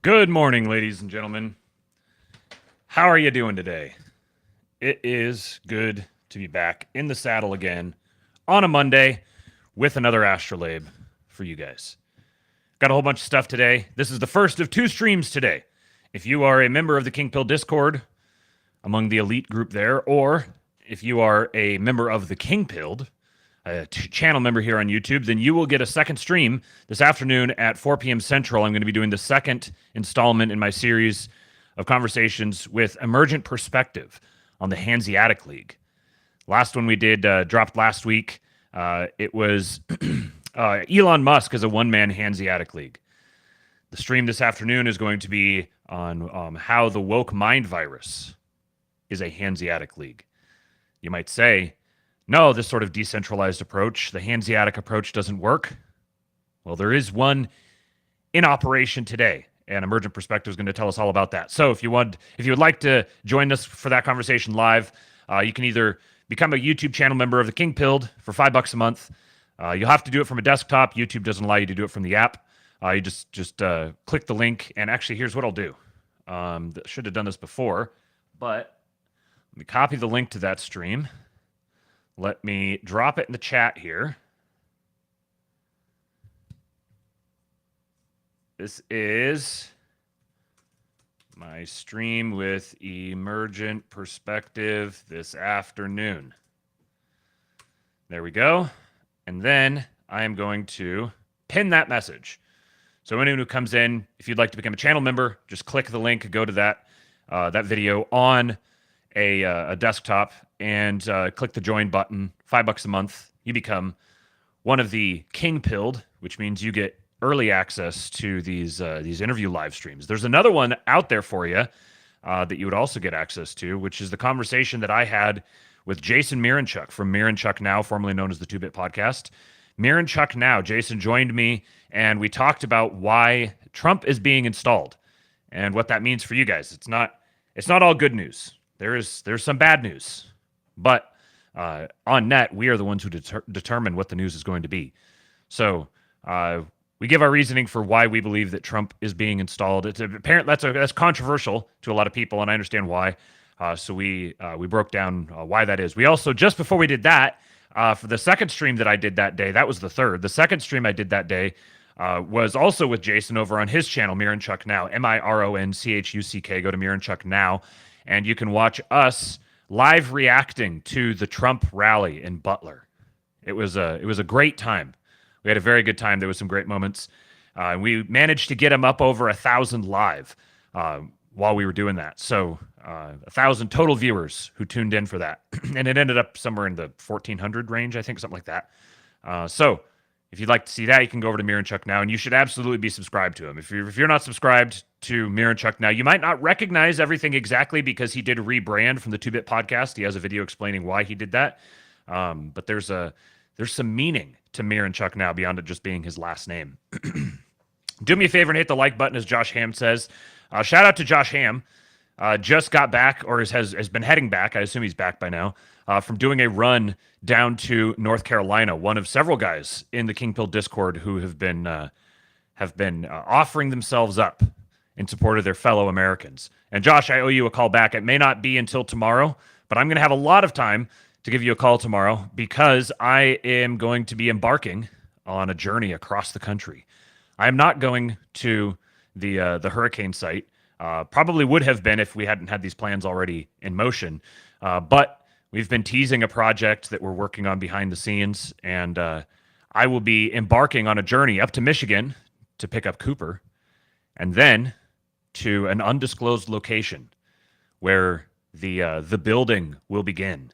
Good morning, ladies and gentlemen. How are you doing today? It is good to be back in the saddle again on a Monday with another Astrolabe for you guys. Got a whole bunch of stuff today. This is the first of 2 streams today. If you are a member of the King Pill Discord, among the elite group there, or if you are a member of the King Pilled, a channel member here on YouTube, then you will get a second stream this afternoon at 4 p.m. Central. I'm going to be doing the second installment in my series of conversations with Emergent Perspective on the Hanseatic League. Last one we did dropped last week. It was Elon Musk as a one-man Hanseatic League. The stream this afternoon is going to be on how the woke mind virus is a Hanseatic League. You might say, no, this sort of decentralized approach, the Hanseatic approach, doesn't work. Well, there is one in operation today, and Emergent Perspective is going to tell us all about that. So if you would like to join us for that conversation live, you can either become a YouTube channel member of the King Pilled for $5 a month. You'll have to do it from a desktop. YouTube doesn't allow you to do it from the app. You just click the link, and actually, here's what I'll do. Should have done this before, but let me copy the link to that stream. Let me drop it in the chat here. This is my stream with Emergent Perspective this afternoon. There we go. And then I am going to pin that message. So anyone who comes in, if you'd like to become a channel member, just click the link, go to that video on a desktop, and click the join button. $5 a month. You become one of the King Pilled, which means you get early access to these interview live streams. There's another one out there for you that you would also get access to, which is the conversation that I had with Jason Miranchuk from Miranchuk Now, formerly known as the 2-Bit Podcast. Miranchuk Now. Jason joined me, and we talked about why Trump is being installed and what that means for you guys. It's not all good news. There's some bad news, but on net, we are the ones who determine what the news is going to be. So we give our reasoning for why we believe that Trump is being installed. It's apparent that's controversial to a lot of people, and I understand why. So we broke down why that is. We also, just before we did that, for the second stream that I did that day, that was the third. The second stream I did that day was also with Jason over on his channel, Miranchuk Now, Mironchuck. Go to Miranchuk Now. And you can watch us live reacting to the Trump rally in Butler. It was a great time. We had a very good time. There was some great moments. We managed to get him up over 1,000 live while we were doing that. So 1,000 total viewers who tuned in for that. And it ended up somewhere in the 1,400 range, I think, something like that. So if you'd like to see that, you can go over to Miranchuk Now, and you should absolutely be subscribed to him. If you're not subscribed to Miranchuk Now, you might not recognize everything exactly because he did rebrand from the 2-Bit Podcast. He has a video explaining why he did that. But there's some meaning to Miranchuk Now beyond it just being his last name. Do me a favor and hit the like button, as Josh Ham says. Shout out to Josh Ham. Just got back, or has been heading back. I assume he's back by now. From doing a run down to North Carolina, one of several guys in the King Pill Discord who have been offering themselves up in support of their fellow Americans. And Josh, I owe you a call back. It may not be until tomorrow, but I'm going to have a lot of time to give you a call tomorrow because I am going to be embarking on a journey across the country. I am not going to the hurricane site. Probably would have been if we hadn't had these plans already in motion. But we've been teasing a project that we're working on behind the scenes, and I will be embarking on a journey up to Michigan to pick up Cooper, and then to an undisclosed location where the building will begin.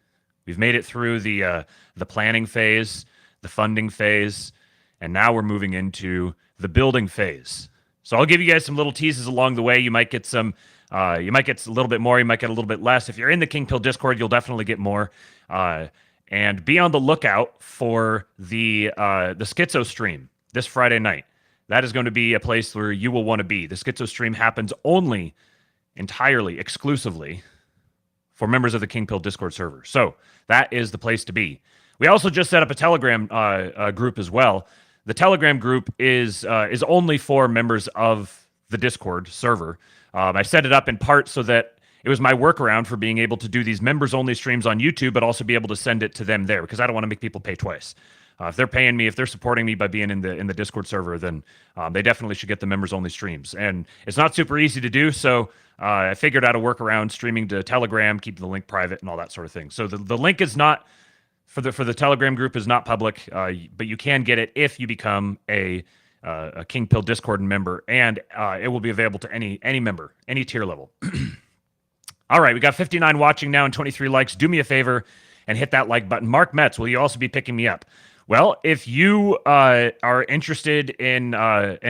We've made it through the planning phase, the funding phase, and now we're moving into the building phase. So I'll give you guys some little teases along the way. You might get some, you might get a little bit more, you might get a little bit less. If you're in the King Pill Discord, you'll definitely get more. And be on the lookout for the Schizo stream this Friday night. That is going to be a place where you will want to be. The Schizo stream happens only, entirely, exclusively for members of the King Pill Discord server. So that is the place to be. We also just set up a Telegram group as well. The Telegram group is only for members of the Discord server. I set it up in part so that it was my workaround for being able to do these members-only streams on YouTube, but also be able to send it to them there, because I don't want to make people pay twice. If they're paying me, if they're supporting me by being in the Discord server, then they definitely should get the members-only streams. And it's not super easy to do, so I figured out a workaround, streaming to Telegram, keeping the link private, and all that sort of thing. So the link is not for the Telegram group is not public, but you can get it if you become a King Pill Discord member, and it will be available to any member, any tier level. All right, we got 59 watching now and 23 likes. Do me a favor and hit that like button. Mark Metz, will you also be picking me up? Well, if you are interested in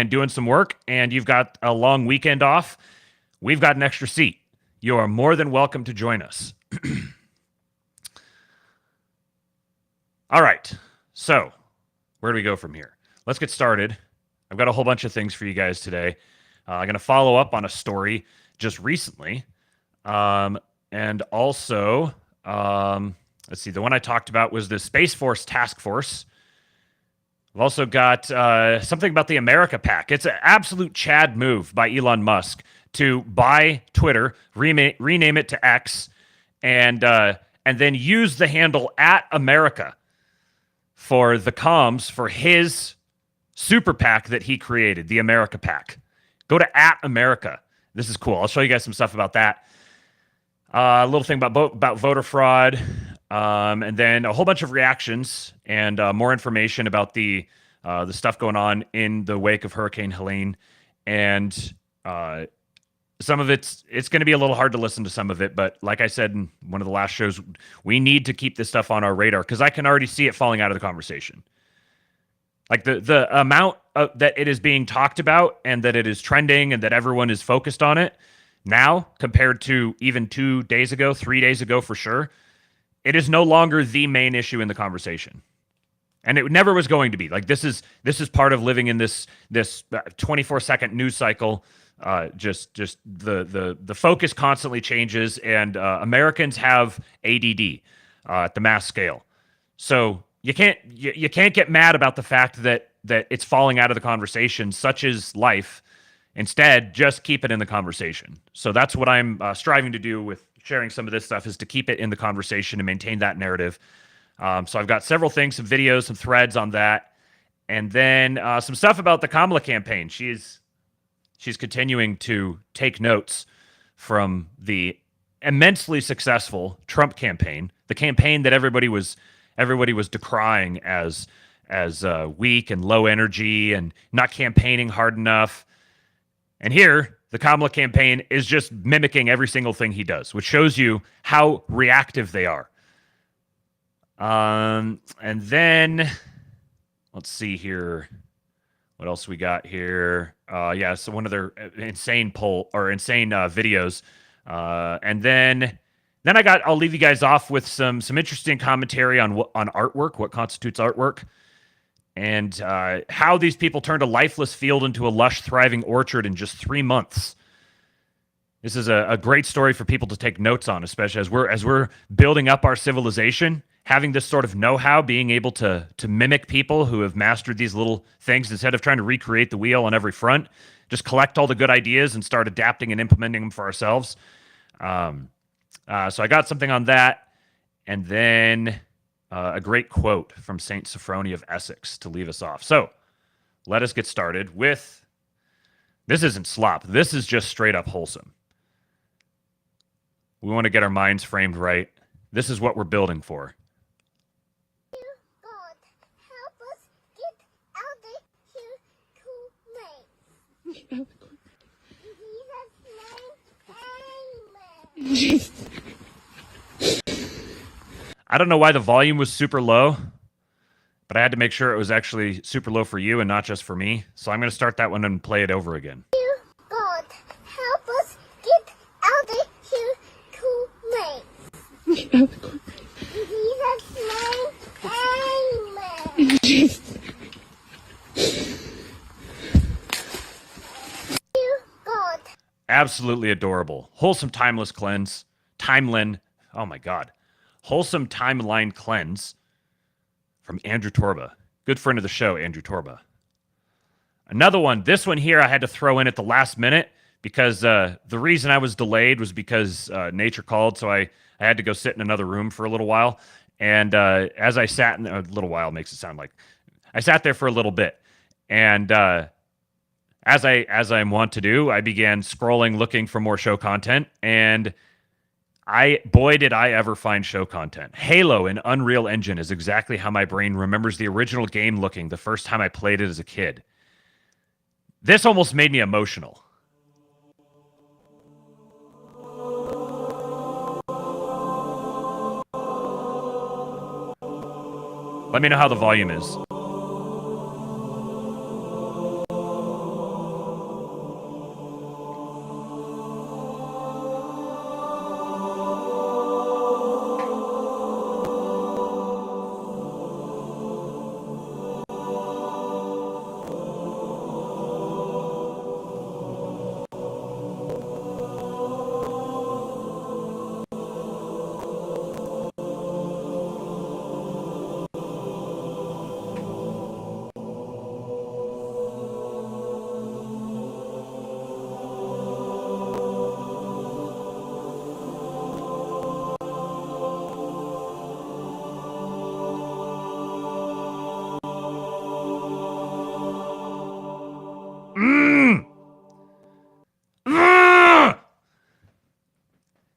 doing some work and you've got a long weekend off, we've got an extra seat. You are more than welcome to join us. All right, so where do we go from here? Let's get started. I've got a whole bunch of things for you guys today. I'm going to follow up on a story just recently. And also, let's see, the one I talked about was the Space Force Task Force. I've also got something about the America PAC. It's an absolute Chad move by Elon Musk to buy Twitter, rename it to X, and then use the handle @America for the comms for his super PAC that he created, the America PAC. Go to @America. This is cool. I'll show you guys some stuff about that. A little thing about voter fraud, and then a whole bunch of reactions and more information about the stuff going on in the wake of Hurricane Helene. And some of it's going to be a little hard to listen to some of it, but like I said in one of the last shows, we need to keep this stuff on our radar because I can already see it falling out of the conversation. Like the amount that it is being talked about and that it is trending and that everyone is focused on it now compared to even 2 days ago, 3 days ago for sure, it is no longer the main issue in the conversation. And it never was going to be. Like this is part of living in this 24-second news cycle. Just the focus constantly changes, and Americans have ADD at the mass scale. So you can't get mad about the fact that it's falling out of the conversation. Such is life. Instead, just keep it in the conversation. So that's what I'm striving to do with sharing some of this stuff, is to keep it in the conversation and maintain that narrative. So I've got several things, some videos, some threads on that, and then some stuff about the Kamala campaign. She's continuing to take notes from the immensely successful Trump campaign, the campaign that everybody was decrying as weak and low energy and not campaigning hard enough. And here, the Kamala campaign is just mimicking every single thing he does, which shows you how reactive they are. And then, let's see here. What else we got here? Yeah, so one of their insane videos. And then I'll leave you guys off with some interesting commentary on artwork, what constitutes artwork, and how these people turned a lifeless field into a lush, thriving orchard in just 3 months. This is a great story for people to take notes on, especially as we're building up our civilization. Having this sort of know-how, being able to mimic people who have mastered these little things instead of trying to recreate the wheel on every front, just collect all the good ideas and start adapting and implementing them for ourselves. So I got something on that, and then a great quote from Saint Sophronia of Essex to leave us off. So let us get started with, this isn't slop. This is just straight up wholesome. We want to get our minds framed right. This is what we're building for. God, help us get out of here tonight. Jesus' name, I don't know why the volume was super low, but I had to make sure it was actually super low for you and not just for me. So I'm going to start that one and play it over again. God, help us get out of here tonight. Jesus' name, amen. God. Absolutely adorable. Wholesome timeless cleanse. Timeline. Oh my God. Wholesome timeline cleanse from Andrew Torba. Good friend of the show, Andrew Torba. Another one. This one here I had to throw in at the last minute because the reason I was delayed was because nature called, so I had to go sit in another room for a little while. And as I sat in a little while makes it sound like I sat there for a little bit. And as I'm wont to do, I began scrolling looking for more show content, and boy did I ever find show content. Halo in Unreal Engine is exactly how my brain remembers the original game looking the first time I played it as a kid. This almost made me emotional. Let me know how the volume is.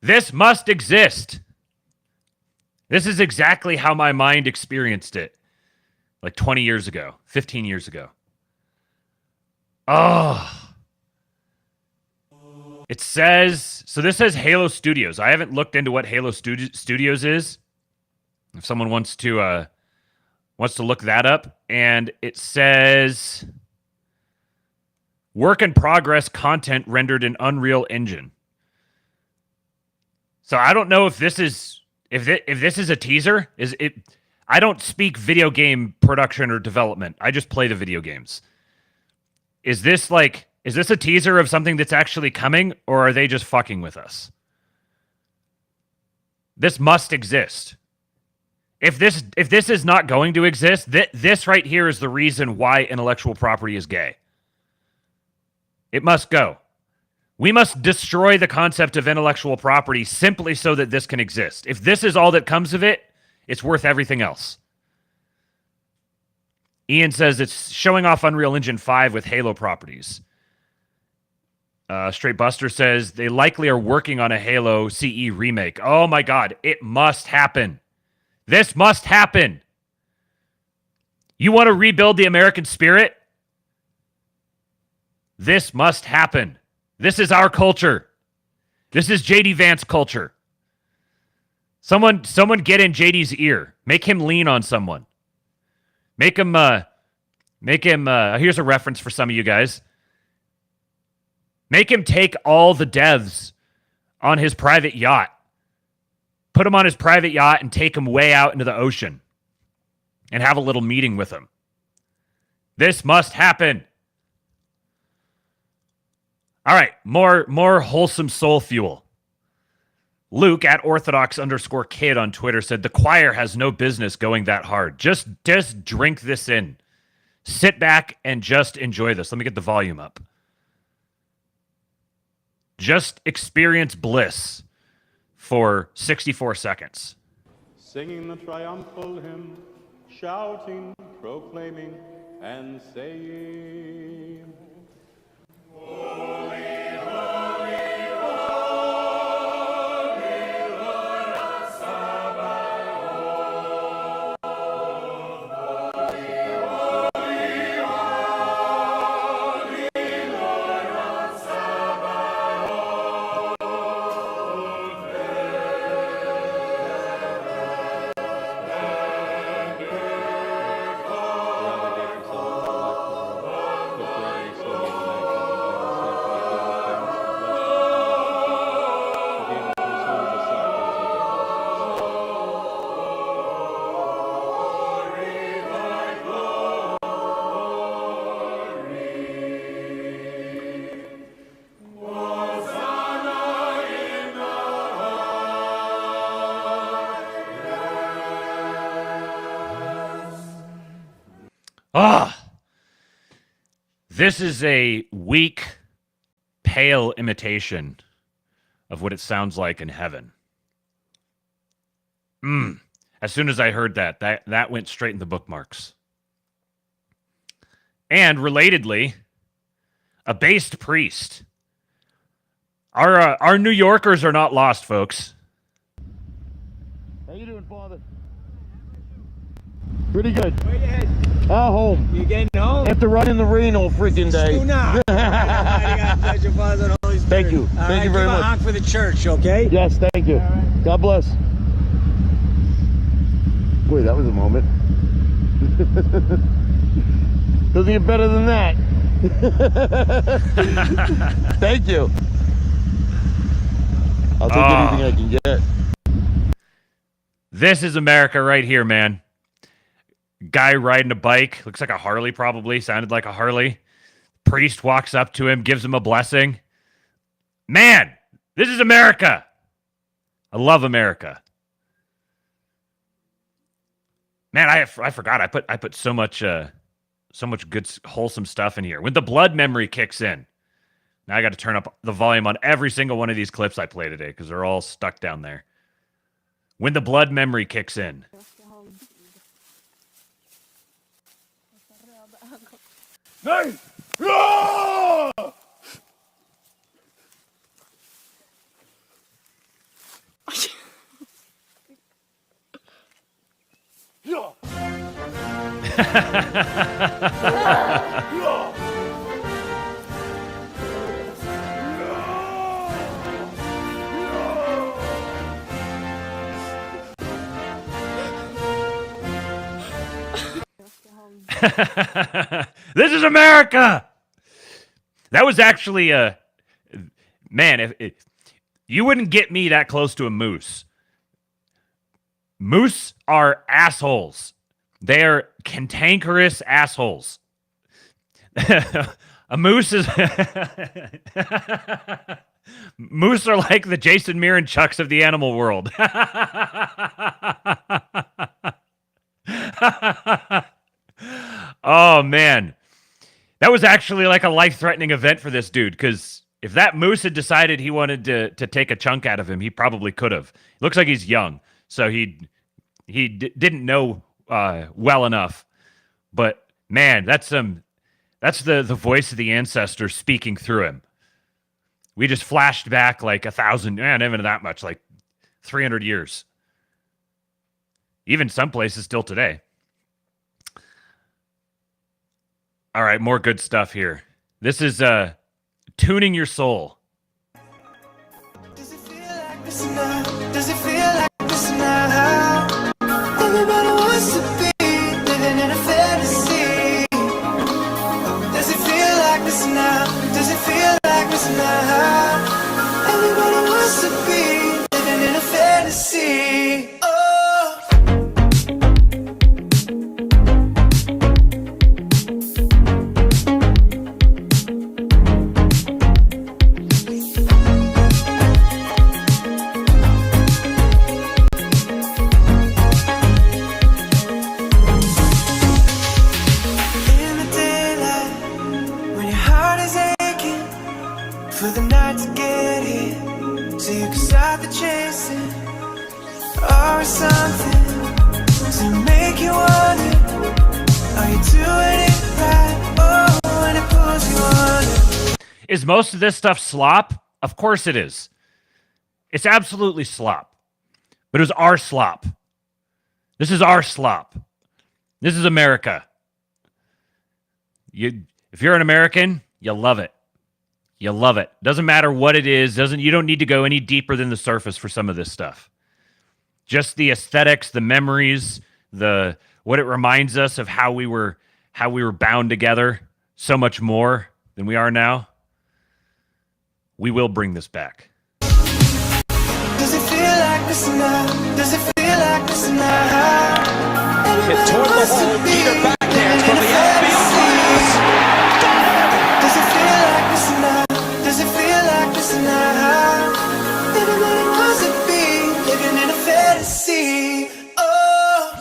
This must exist. This is exactly how my mind experienced it. Like 20 years ago, 15 years ago. Oh. It says, so this says Halo Studios. I haven't looked into what Halo Studios is. If someone wants to look that up. And it says work in progress content rendered in Unreal Engine. So I don't know if this is if this is a teaser. Is it? I don't speak video game production or development. I just play the video games. Is this a teaser of something that's actually coming, or are they just fucking with us? This must exist. If this is not going to exist, this right here is the reason why intellectual property is gay. It must go. We must destroy the concept of intellectual property simply so that this can exist. If this is all that comes of it, it's worth everything else. Ian says it's showing off Unreal Engine 5 with Halo properties. Straight Buster says they likely are working on a Halo CE remake. Oh my God, it must happen. This must happen. You want to rebuild the American spirit? This must happen. This is our culture. This is JD Vance culture. Someone get in JD's ear. Make him lean on someone. Make him, here's a reference for some of you guys. Make him take all the devs on his private yacht. Put him on his private yacht and take him way out into the ocean. And have a little meeting with him. This must happen. All right, more wholesome soul fuel. Luke at Orthodox_kid on Twitter said the choir has no business going that hard. Just drink this in. Sit back and just enjoy this. Let me get the volume up. Just experience bliss for 64 seconds. Singing the triumphal hymn, shouting, proclaiming, and saying, Holy, holy, holy, Lord of Sabaoth. Holy, holy, holy, Lord of Sabaoth. Ah, this is a weak, pale imitation of what it sounds like in heaven. As soon as I heard that went straight in the bookmarks. And relatedly, a based priest. Our New Yorkers are not lost, folks. How you doing, Father? Pretty good. Where you heading? Home. You getting home? After running the rain all freaking day. Do not. God bless your Father and Holy Spirit. Thank you. All Thank you very give much. a honk for the church, okay? Yes, thank you. God bless. Boy, that was a moment. Doesn't get better than that. Thank you. I'll take anything I can get. This is America right here, man. Guy riding a bike, looks like a Harley probably, sounded like a Harley. Priest walks up to him, gives him a blessing. Man, this is America. I love America. Man, I forgot. I put so much good wholesome stuff in here. When the blood memory kicks in, now I got to turn up the volume on every single one of these clips I play today because they're all stuck down there. When the blood memory kicks in. Hey! Ah! This is America. That was actually a man. If you wouldn't get me that close to a moose. Moose are assholes. They are cantankerous assholes. A moose is moose are like the Jason Miranchucks of the animal world. Oh, man. That was actually like a life-threatening event for this dude, because if that moose had decided he wanted to take a chunk out of him, he probably could have. Looks like he's young, so he didn't know well enough. But, man, that's the voice of the ancestors speaking through him. We just flashed back like 1,000, not even that much, like 300 years. Even some places still today. All right, more good stuff here. This is Tuning Your Soul. Does it feel like this now? Does it feel like this now? Everybody wants to be living in a fantasy. Does it feel like this now? Does it feel like this now? Everybody wants to be living in a fantasy. Oh. For the night to get here, so you can start the chasing, or something to make you wonder, are you doing it right? Oh, when it pulls you under. Is most of this stuff slop? Of course it is. It's absolutely slop. But it was our slop. This is our slop. This is America. If you're an American, you love it. You love it. Doesn't matter what it is. You don't need to go any deeper than the surface for some of this stuff. Just the aesthetics, the memories, what it reminds us of how we were bound together so much more than we are now. We will bring this back. Does it feel like this now? Does it feel like this now? It toward the hole, Peter backhands from the Does it feel like this now? Does it feel like this now? Everybody wants to be living in a fantasy. Oh.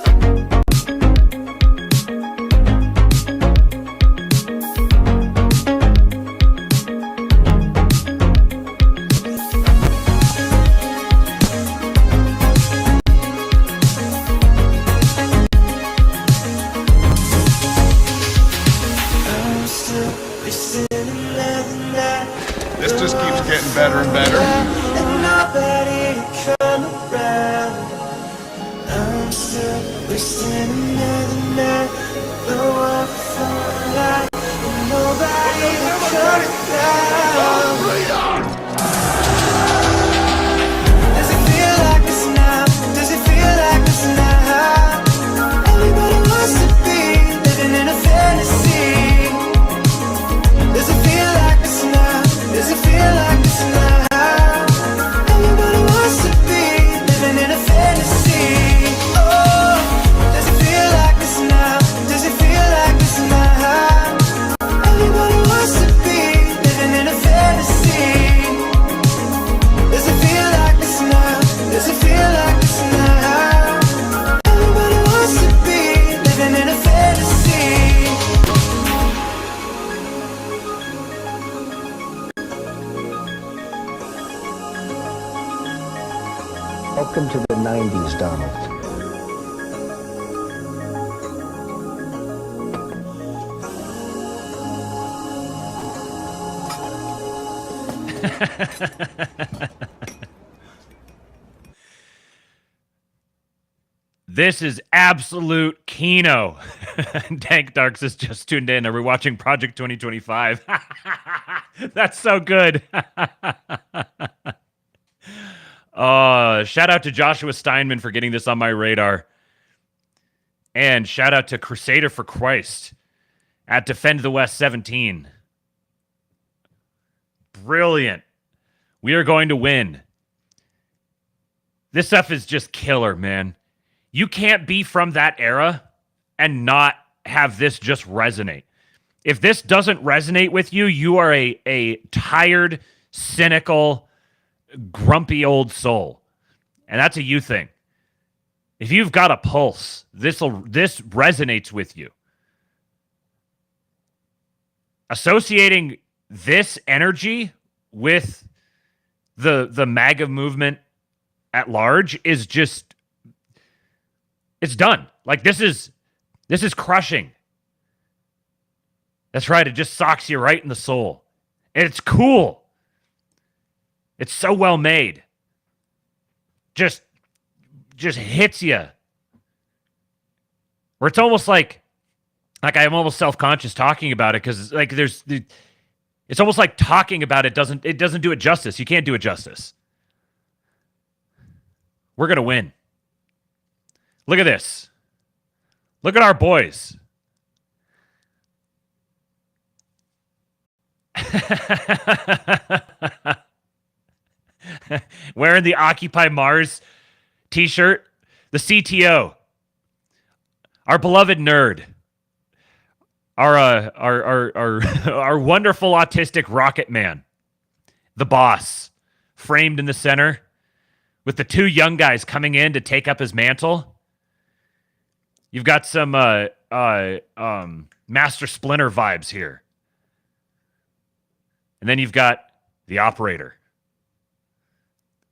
just keeps getting better and better. And nobody to come around. I'm still wasting another night. Though I feel like nobody to come around. Does it feel like this now? Does it feel like this now? Everybody wants to be living in a fantasy. Does it feel like this now? Does it feel like this now? Everybody wants to be living in a fantasy. Oh, does it feel like this now? Does it feel like this now? Everybody wants to be living in a fantasy. Does it feel like this now? Does it feel like this now? Everybody wants to be living in a fantasy. Welcome to the 90s, Donald. This is absolute Kino. Dank Darks has just tuned in. Are we watching Project 2025? That's so good. Shout out to Joshua Steinman for getting this on my radar. And shout out to Crusader for Christ at Defend the West 17. Brilliant. We are going to win. This stuff is just killer, man. You can't be from that era and not have this just resonate. If this doesn't resonate with you, you are a tired, cynical, grumpy old soul. And that's a you thing. If you've got a pulse, this resonates with you. Associating this energy with the MAGA movement at large is just, it's done. Like this is crushing. That's right. It just socks you right in the soul. And it's cool. It's so well made. Just hits you. Where it's almost like I'm almost self-conscious talking about it because like it's almost like talking about it doesn't do it justice. You can't do it justice. We're gonna win. Look at this. Look at our boys. Wearing the Occupy Mars t-shirt, the CTO, our beloved nerd, our wonderful autistic rocket man, the boss, framed in the center, with the two young guys coming in to take up his mantle. You've got some Master Splinter vibes here. And then you've got the operator.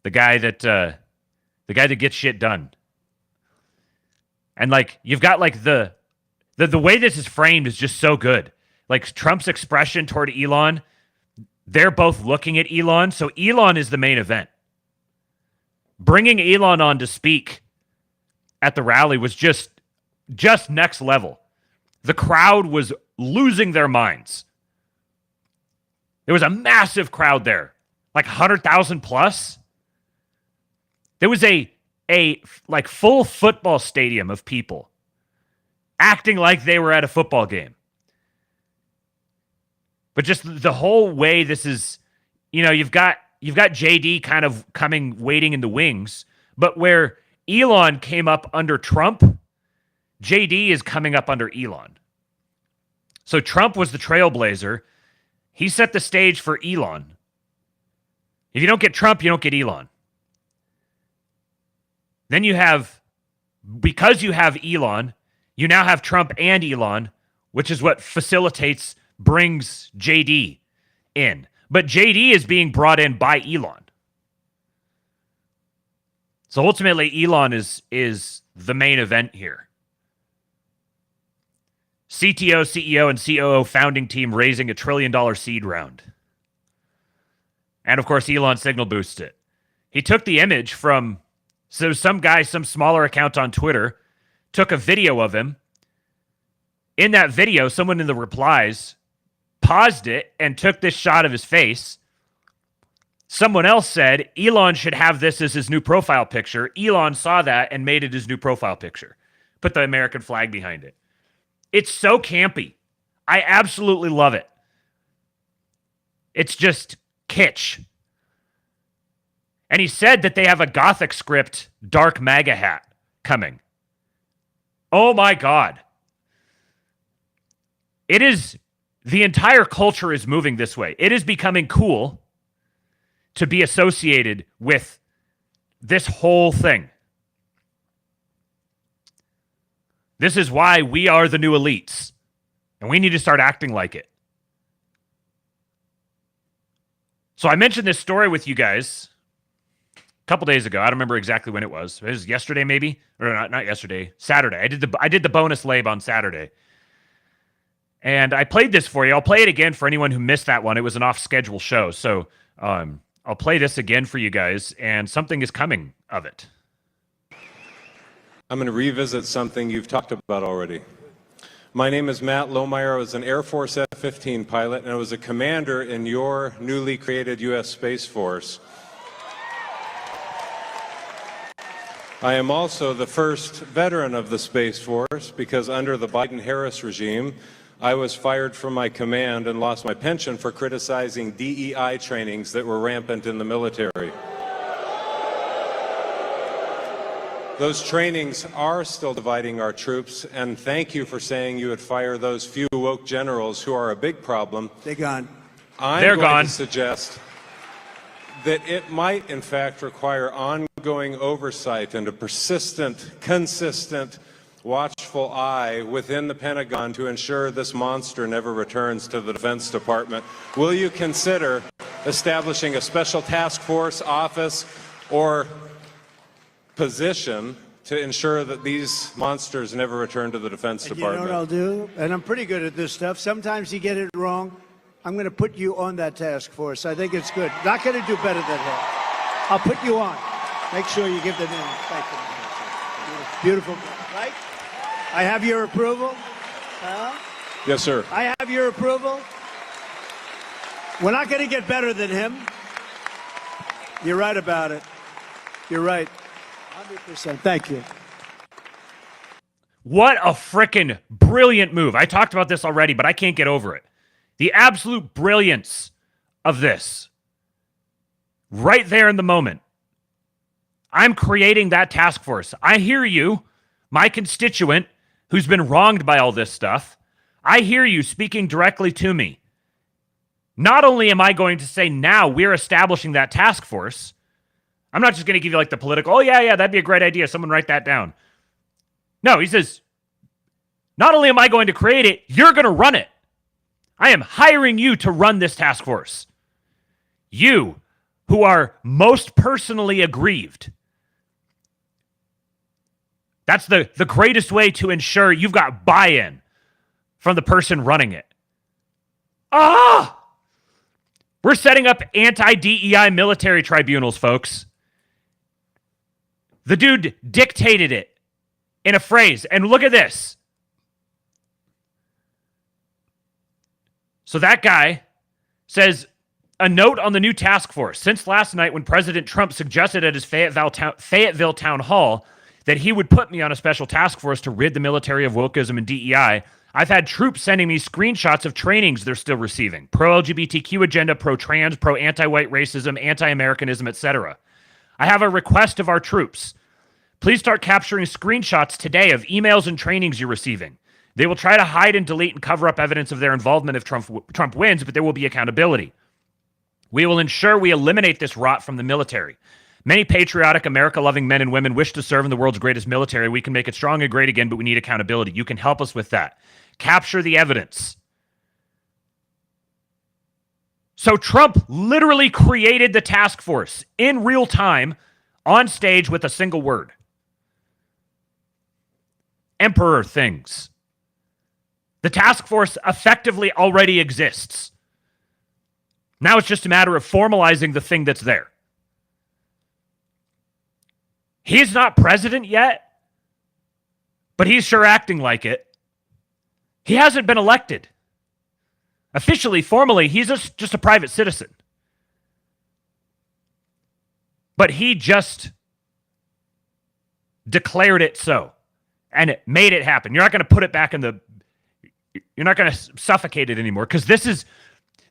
The guy that gets shit done. And like you've got like the way this is framed is just so good. Like Trump's expression toward Elon, they're both looking at Elon, so Elon is the main event. Bringing Elon on to speak at the rally was just next level. The crowd was losing their minds. There was a massive crowd there, like 100,000 plus. There was a like full football stadium of people acting like they were at a football game. But just the whole way this is, you've got JD kind of waiting in the wings, but where Elon came up under Trump, JD is coming up under Elon. So Trump was the trailblazer. He set the stage for Elon. If you don't get Trump, you don't get Elon. Then because you have Elon, you now have Trump and Elon, which is what brings JD in. But JD is being brought in by Elon. So ultimately, Elon is the main event here. CTO, CEO, and COO founding team raising $1 trillion seed round. And of course, Elon signal boosted it. He took the image from, so some guy, some smaller account on Twitter, took a video of him. In that video, someone in the replies paused it and took this shot of his face. Someone else said Elon should have this as his new profile picture. Elon saw that and made it his new profile picture. Put the American flag behind it. It's so campy. I absolutely love it. It's just kitsch. And he said that they have a Gothic script dark MAGA hat coming. Oh my God. It is, the entire culture is moving this way. It is becoming cool to be associated with this whole thing. This is why we are the new elites. And we need to start acting like it. So I mentioned this story with you guys a couple days ago. I don't remember exactly when it was. It was yesterday, maybe, or not yesterday. Saturday. I did the bonus lab on Saturday, and I played this for you. I'll play it again for anyone who missed that one. It was an off-schedule show, so I'll play this again for you guys, and something is coming of it. I'm going to revisit something you've talked about already. My name is Matt Lohmeyer. I was an Air Force F-15 pilot, and I was a commander in your newly created U.S. Space Force. I am also the first veteran of the Space Force because under the Biden-Harris regime, I was fired from my command and lost my pension for criticizing DEI trainings that were rampant in the military. Those trainings are still dividing our troops, and thank you for saying you would fire those few woke generals who are a big problem. They're gone. I'm going to suggest that it might, in fact, require ongoing oversight and a persistent, consistent, watchful eye within the Pentagon to ensure this monster never returns to the Defense Department. Will you consider establishing a special task force, office, or position to ensure that these monsters never return to the Defense Department? You know what I'll do? And I'm pretty good at this stuff. Sometimes you get it wrong. I'm going to put you on that task force. I think it's good. Not going to do better than him. I'll put you on. Make sure you give the name. Thank you. Beautiful. Right? I have your approval. Yes, sir. I have your approval. We're not going to get better than him. You're right about it. You're right. 100%. Thank you. What a frickin' brilliant move. I talked about this already, but I can't get over it. The absolute brilliance of this. Right there in the moment. I'm creating that task force. I hear you, my constituent, who's been wronged by all this stuff. I hear you speaking directly to me. Not only am I going to say now we're establishing that task force, I'm not just going to give you like the political, oh yeah, that'd be a great idea. Someone write that down. No, he says, not only am I going to create it, you're going to run it. I am hiring you to run this task force. You, who are most personally aggrieved. That's the greatest way to ensure you've got buy-in from the person running it. We're setting up anti-DEI military tribunals, folks. The dude dictated it in a phrase. And look at this. So that guy says, a note on the new task force. Since last night when President Trump suggested at his Fayetteville town hall that he would put me on a special task force to rid the military of wokeism and DEI, I've had troops sending me screenshots of trainings they're still receiving. Pro-LGBTQ agenda, pro-trans, pro-anti-white racism, anti-Americanism, etc. I have a request of our troops. Please start capturing screenshots today of emails and trainings you're receiving. They will try to hide and delete and cover up evidence of their involvement if Trump wins, but there will be accountability. We will ensure we eliminate this rot from the military. Many patriotic, America-loving men and women wish to serve in the world's greatest military. We can make it strong and great again, but we need accountability. You can help us with that. Capture the evidence. So Trump literally created the task force in real time on stage with a single word. Emperor things. The task force effectively already exists. Now it's just a matter of formalizing the thing that's there. He's not president yet, but he's sure acting like it. He hasn't been elected. Officially, formally, he's just a private citizen. But he just declared it so. And it made it happen. You're not going to put it back in the... You're not going to suffocate it anymore. Because this is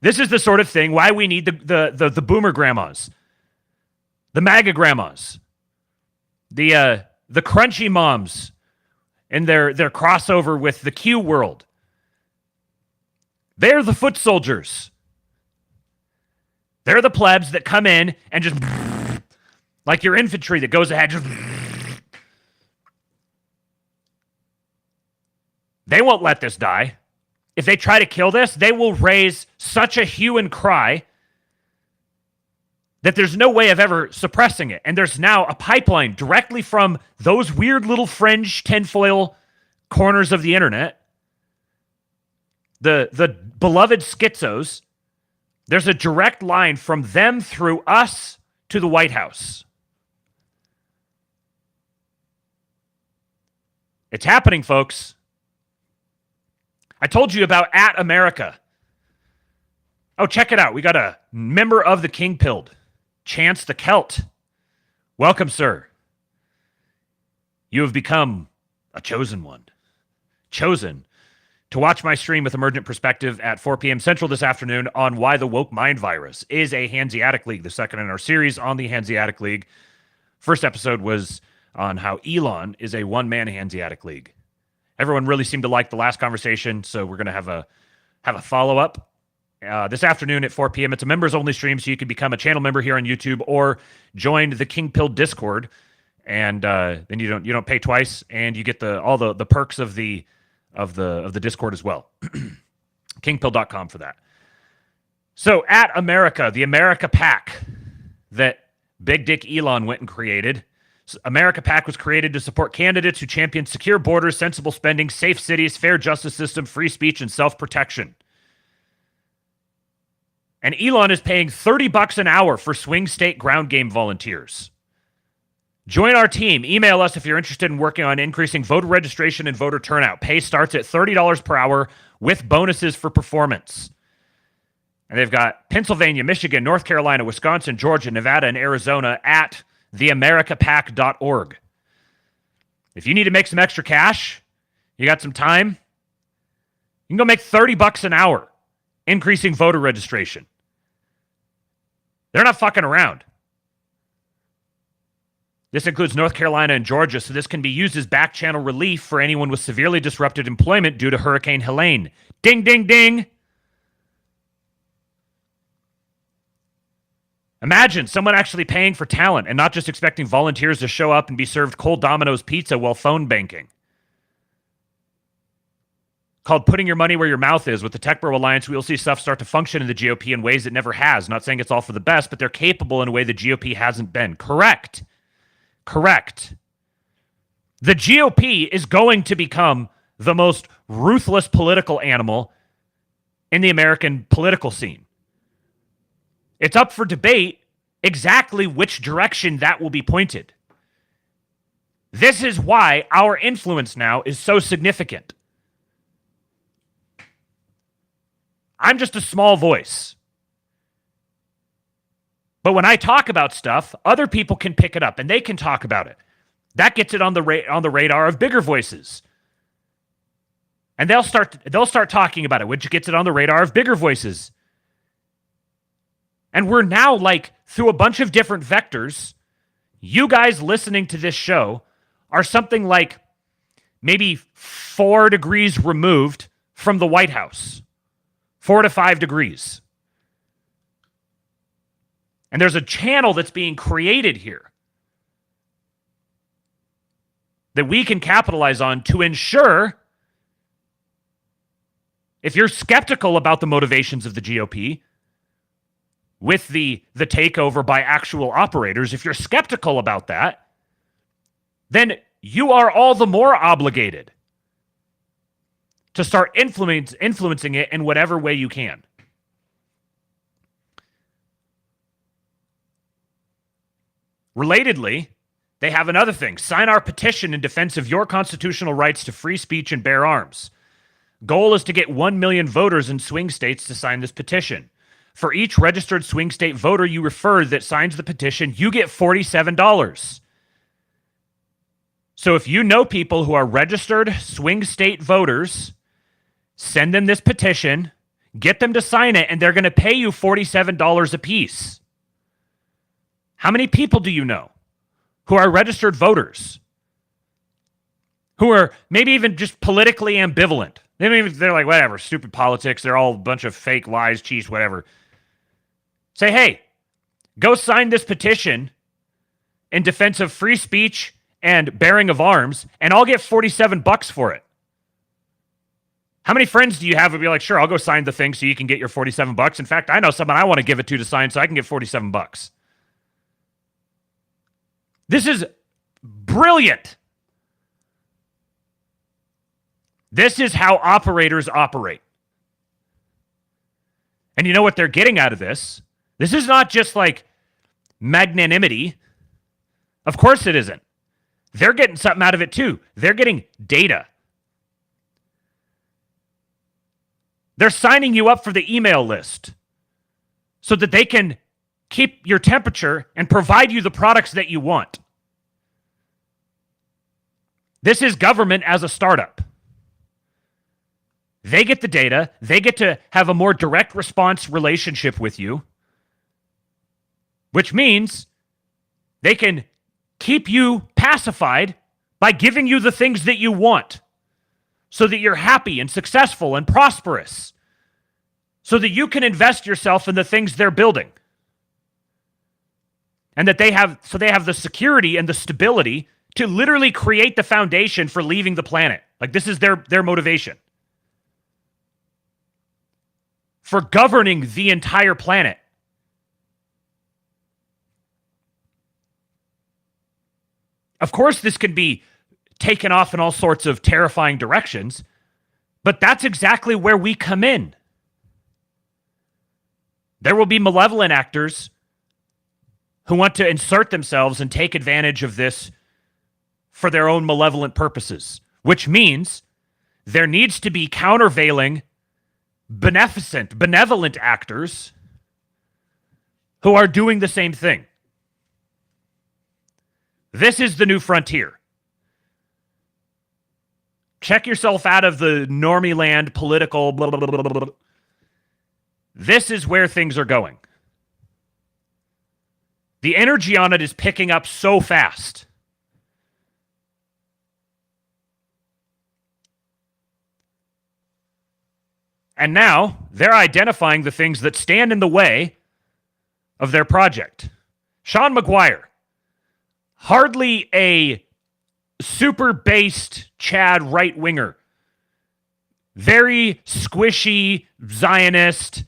the sort of thing why we need the boomer grandmas. The MAGA grandmas. The crunchy moms. And their crossover with the Q world. They're the foot soldiers. They're the plebs that come in and just... Like your infantry that goes ahead, just... They won't let this die. If they try to kill this, they will raise such a hue and cry that there's no way of ever suppressing it. And there's now a pipeline directly from those weird little fringe tinfoil corners of the internet, the beloved schizos. There's a direct line from them through us to the White House. It's happening, folks. I told you about @America. Oh, check it out. We got a member of the King Pilled, Chance the Celt. Welcome, sir. You have become a chosen one. Chosen to watch my stream with Emergent Perspective at 4 p.m. Central this afternoon on why the woke mind virus is a Hanseatic League, the second in our series on the Hanseatic League. First episode was on how Elon is a one-man Hanseatic League. Everyone really seemed to like the last conversation, so we're going to have a follow-up this afternoon at 4 p.m. It's a members-only stream, so you can become a channel member here on YouTube or join the King Pill Discord, and then you don't pay twice, and you get all the perks of the Discord as well. Kingpill.com for that. So @America, the America PAC that Big Dick Elon went and created. America PAC was created to support candidates who champion secure borders, sensible spending, safe cities, fair justice system, free speech, and self-protection. And Elon is paying $30 an hour for swing state ground game volunteers. Join our team. Email us if you're interested in working on increasing voter registration and voter turnout. Pay starts at $30 per hour with bonuses for performance. And they've got Pennsylvania, Michigan, North Carolina, Wisconsin, Georgia, Nevada, and Arizona at theamericapac.org. If you need to make some extra cash, you got some time, you can go make $30 an hour increasing voter registration. They're not fucking around. This includes North Carolina and Georgia, so this can be used as back channel relief for anyone with severely disrupted employment due to Hurricane Helene. Ding, ding, ding. Imagine someone actually paying for talent and not just expecting volunteers to show up and be served cold Domino's pizza while phone banking. Called Putting Your Money Where Your Mouth Is. With the Tech Bro Alliance, we'll see stuff start to function in the GOP in ways it never has. Not saying it's all for the best, but they're capable in a way the GOP hasn't been. Correct. The GOP is going to become the most ruthless political animal in the American political scene. It's up for debate exactly which direction that will be pointed. This is why our influence now is so significant. I'm just a small voice. But when I talk about stuff, other people can pick it up and they can talk about it. That gets it on the radar of bigger voices. And they'll start talking about it, which gets it on the radar of bigger voices. And we're now, like, through a bunch of different vectors, you guys listening to this show are something like maybe 4 degrees removed from the White House. 4 to 5 degrees. And there's a channel that's being created here that we can capitalize on to ensure, if you're skeptical about the motivations of the GOP, with the takeover by actual operators, if you're skeptical about that, then you are all the more obligated to start influencing it in whatever way you can. Relatedly, they have another thing. Sign our petition in defense of your constitutional rights to free speech and bear arms. Goal is to get 1 million voters in swing states to sign this petition. For each registered swing state voter you refer that signs the petition, you get $47. So if you know people who are registered swing state voters, send them this petition, get them to sign it, and they're going to pay you $47 a piece. How many people do you know who are registered voters, who are maybe even just politically ambivalent? They're like, whatever, stupid politics. They're all a bunch of fake lies, cheese, whatever. Say, hey, go sign this petition in defense of free speech and bearing of arms, and I'll get $47 for it. How many friends do you have who be like, sure, I'll go sign the thing so you can get your $47? In fact, I know someone I want to give it to sign so I can get $47. This is brilliant. This is how operators operate. And you know what they're getting out of this? This is not just like magnanimity. Of course it isn't. They're getting something out of it too. They're getting data. They're signing you up for the email list so that they can keep your temperature and provide you the products that you want. This is government as a startup. They get the data. They get to have a more direct response relationship with you, which means they can keep you pacified by giving you the things that you want so that you're happy and successful and prosperous, so that you can invest yourself in the things they're building. And that they have the security and the stability to literally create the foundation for leaving the planet. Like, this is their motivation for governing the entire planet. Of course, this can be taken off in all sorts of terrifying directions, but that's exactly where we come in. There will be malevolent actors who want to insert themselves and take advantage of this for their own malevolent purposes, which means there needs to be countervailing, benevolent actors who are doing the same thing. This is the new frontier. Check yourself out of the normie land political blah, blah, blah, blah, blah. This is where things are going. The energy on it is picking up so fast. And now they're identifying the things that stand in the way of their project. Sean McGuire, hardly a super-based Chad right-winger. Very squishy Zionist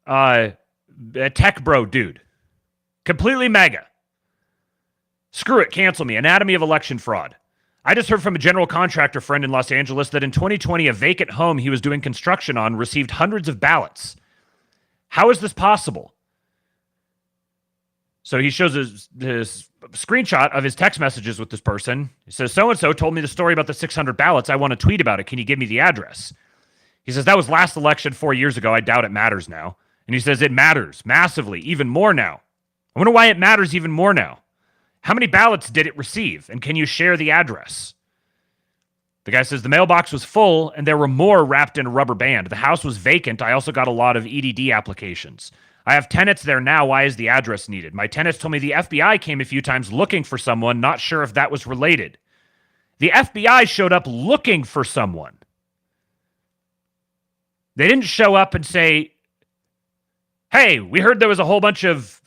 tech bro dude. Completely mega. Screw it, cancel me. Anatomy of election fraud. I just heard from a general contractor friend in Los Angeles that in 2020, a vacant home he was doing construction on received hundreds of ballots. How is this possible? So he shows his screenshot of his text messages with this person. He says, so-and-so told me the story about the 600 ballots. I want to tweet about it. Can you give me the address? He says, that was last election 4 years ago. I doubt it matters now. And he says, it matters massively, even more now. I wonder why it matters even more now. How many ballots did it receive? And can you share the address? The guy says, the mailbox was full and there were more wrapped in a rubber band. The house was vacant. I also got a lot of EDD applications. I have tenants there now. Why is the address needed? My tenants told me the FBI came a few times looking for someone, not sure if that was related. The FBI showed up looking for someone. They didn't show up and say, hey, we heard there was a whole bunch of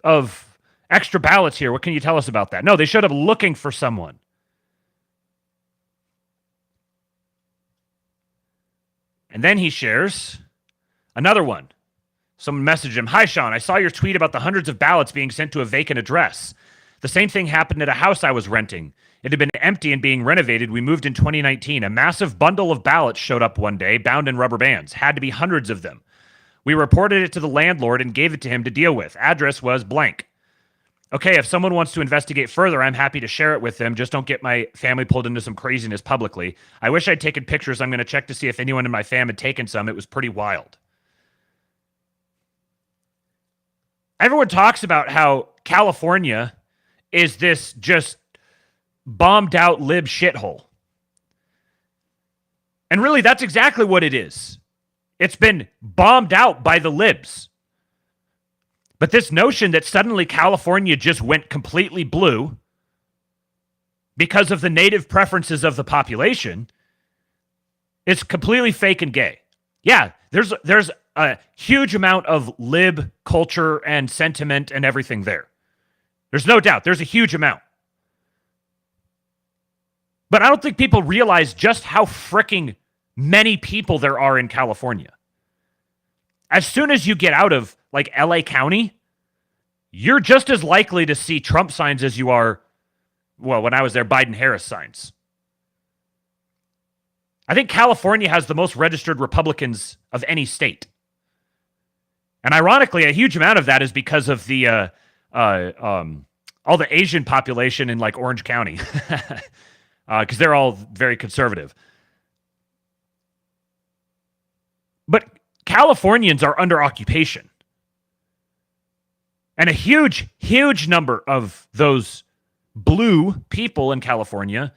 extra ballots here. What can you tell us about that? No, they showed up looking for someone. And then he shares another one. Someone messaged him, hi, Sean, I saw your tweet about the hundreds of ballots being sent to a vacant address. The same thing happened at a house I was renting. It had been empty and being renovated. We moved in 2019. A massive bundle of ballots showed up one day, bound in rubber bands. Had to be hundreds of them. We reported it to the landlord and gave it to him to deal with. Address was blank. Okay, if someone wants to investigate further, I'm happy to share it with them. Just don't get my family pulled into some craziness publicly. I wish I'd taken pictures. I'm going to check to see if anyone in my fam had taken some. It was pretty wild. Everyone talks about how California is this just bombed out lib shithole. And really, that's exactly what it is. It's been bombed out by the libs. But this notion that suddenly California just went completely blue because of the native preferences of the population is completely fake and gay. Yeah, there's a huge amount of lib culture and sentiment and everything there. There's no doubt. There's a huge amount. But I don't think people realize just how freaking many people there are in California. As soon as you get out of like LA County, you're just as likely to see Trump signs as you are, well, when I was there, Biden-Harris signs. I think California has the most registered Republicans of any state. And ironically, a huge amount of that is because of the all the Asian population in like Orange County, because they're all very conservative. But Californians are under occupation. And a huge, huge number of those blue people in California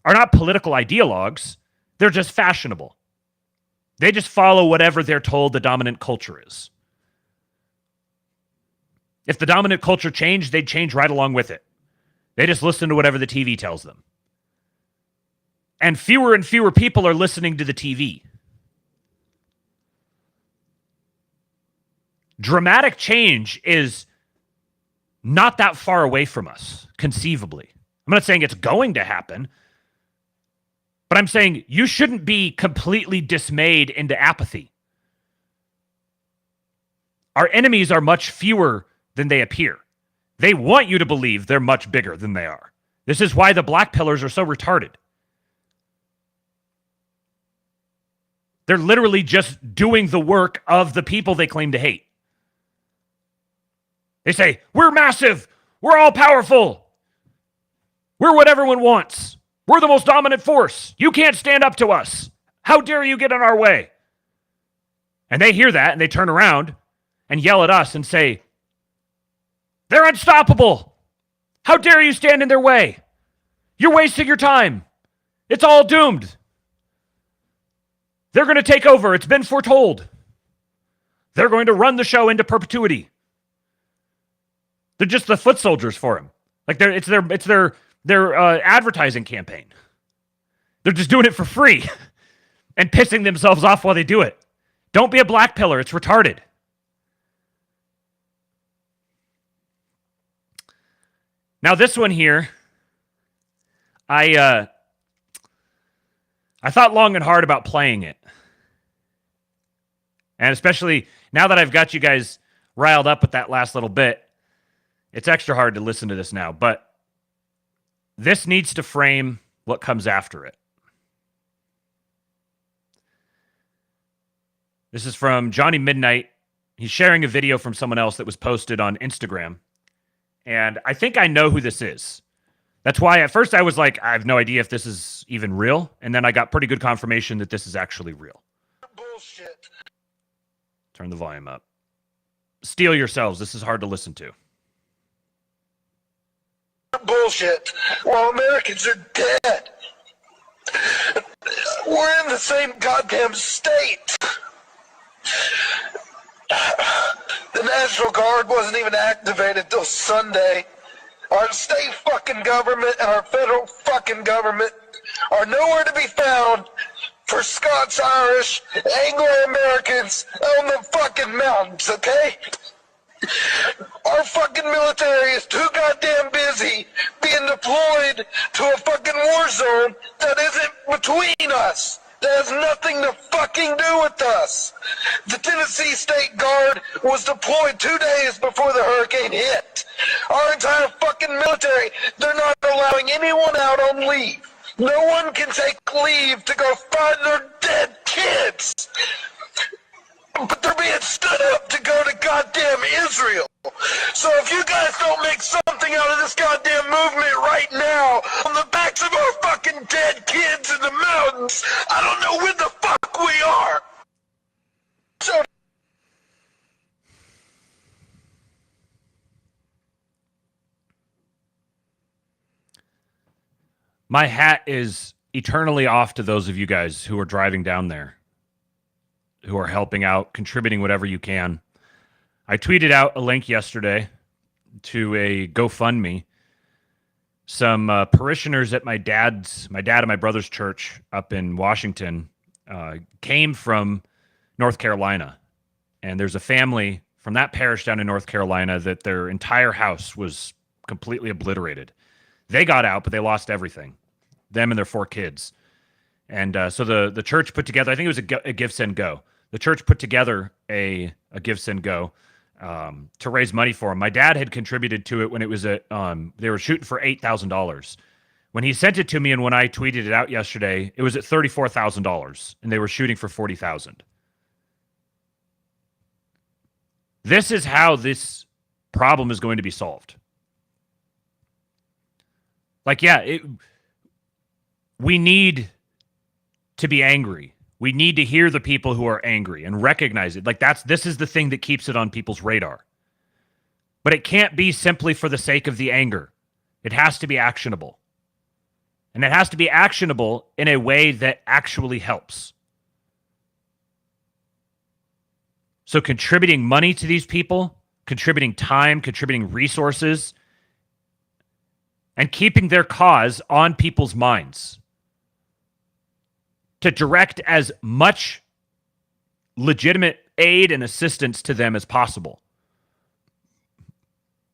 are not political ideologues. They're just fashionable. They just follow whatever they're told the dominant culture is. If the dominant culture changed, they'd change right along with it. They just listen to whatever the TV tells them. And fewer people are listening to the TV. Dramatic change is not that far away from us, conceivably. I'm not saying it's going to happen, but I'm saying you shouldn't be completely dismayed into apathy. Our enemies are much fewer than they appear. They want you to believe they're much bigger than they are. This is why the black pillars are so retarded. They're literally just doing the work of the people they claim to hate. They say, we're massive. We're all powerful. We're what everyone wants. We're the most dominant force. You can't stand up to us. How dare you get in our way? And they hear that and they turn around and yell at us and say, they're unstoppable. How dare you stand in their way? You're wasting your time. It's all doomed. They're going to take over. It's been foretold. They're going to run the show into perpetuity. They're just the foot soldiers for him. Like it's their advertising campaign. They're just doing it for free and pissing themselves off while they do it. Don't be a black pillar. It's retarded. Now this one here, I thought long and hard about playing it. And especially now that I've got you guys riled up with that last little bit, it's extra hard to listen to this now, but this needs to frame what comes after it. This is from Johnny Midnight. He's sharing a video from someone else that was posted on Instagram. And I think I know who this is. That's why at first I was like, I have no idea if this is even real. And then I got pretty good confirmation that this is actually real. Bullshit. Turn the volume up. Steel yourselves. This is hard to listen to. Bullshit. While Americans are dead. We're in the same goddamn state. The National Guard wasn't even activated till Sunday. Our state fucking government and our federal fucking government are nowhere to be found for Scots-Irish, Anglo-Americans on the fucking mountains, okay? Our fucking military is too goddamn busy being deployed to a fucking war zone that isn't between us. That has nothing to fucking do with us. The Tennessee State Guard was deployed 2 days before the hurricane hit. Our entire fucking military, they're not allowing anyone out on leave. No one can take leave to go find their dead kids. but they're being stood up to go to goddamn Israel. So if you guys don't make something out of this goddamn movement right now on the backs of our fucking dead kids in the mountains, I don't know where the fuck we are. So my hat is eternally off to those of you guys who are driving down there, who are helping out, contributing whatever you can. I tweeted out a link yesterday to a GoFundMe. Some parishioners at my dad and my brother's church up in Washington came from North Carolina. And there's a family from that parish down in North Carolina that their entire house was completely obliterated. They got out, but they lost everything, them and their 4 kids. And so the church put together, I think it was a Give, Send, Go. The church put together a Give, Send, Go to raise money for them. My dad had contributed to it when it was they were shooting for $8,000. When he sent it to me and when I tweeted it out yesterday, it was at $34,000 and they were shooting for $40,000. This is how this problem is going to be solved. Like, yeah, we need to be angry. We need to hear the people who are angry and recognize it. Like, this is the thing that keeps it on people's radar. But it can't be simply for the sake of the anger. It has to be actionable. And it has to be actionable in a way that actually helps. So contributing money to these people, contributing time, contributing resources, and keeping their cause on people's minds to direct as much legitimate aid and assistance to them as possible.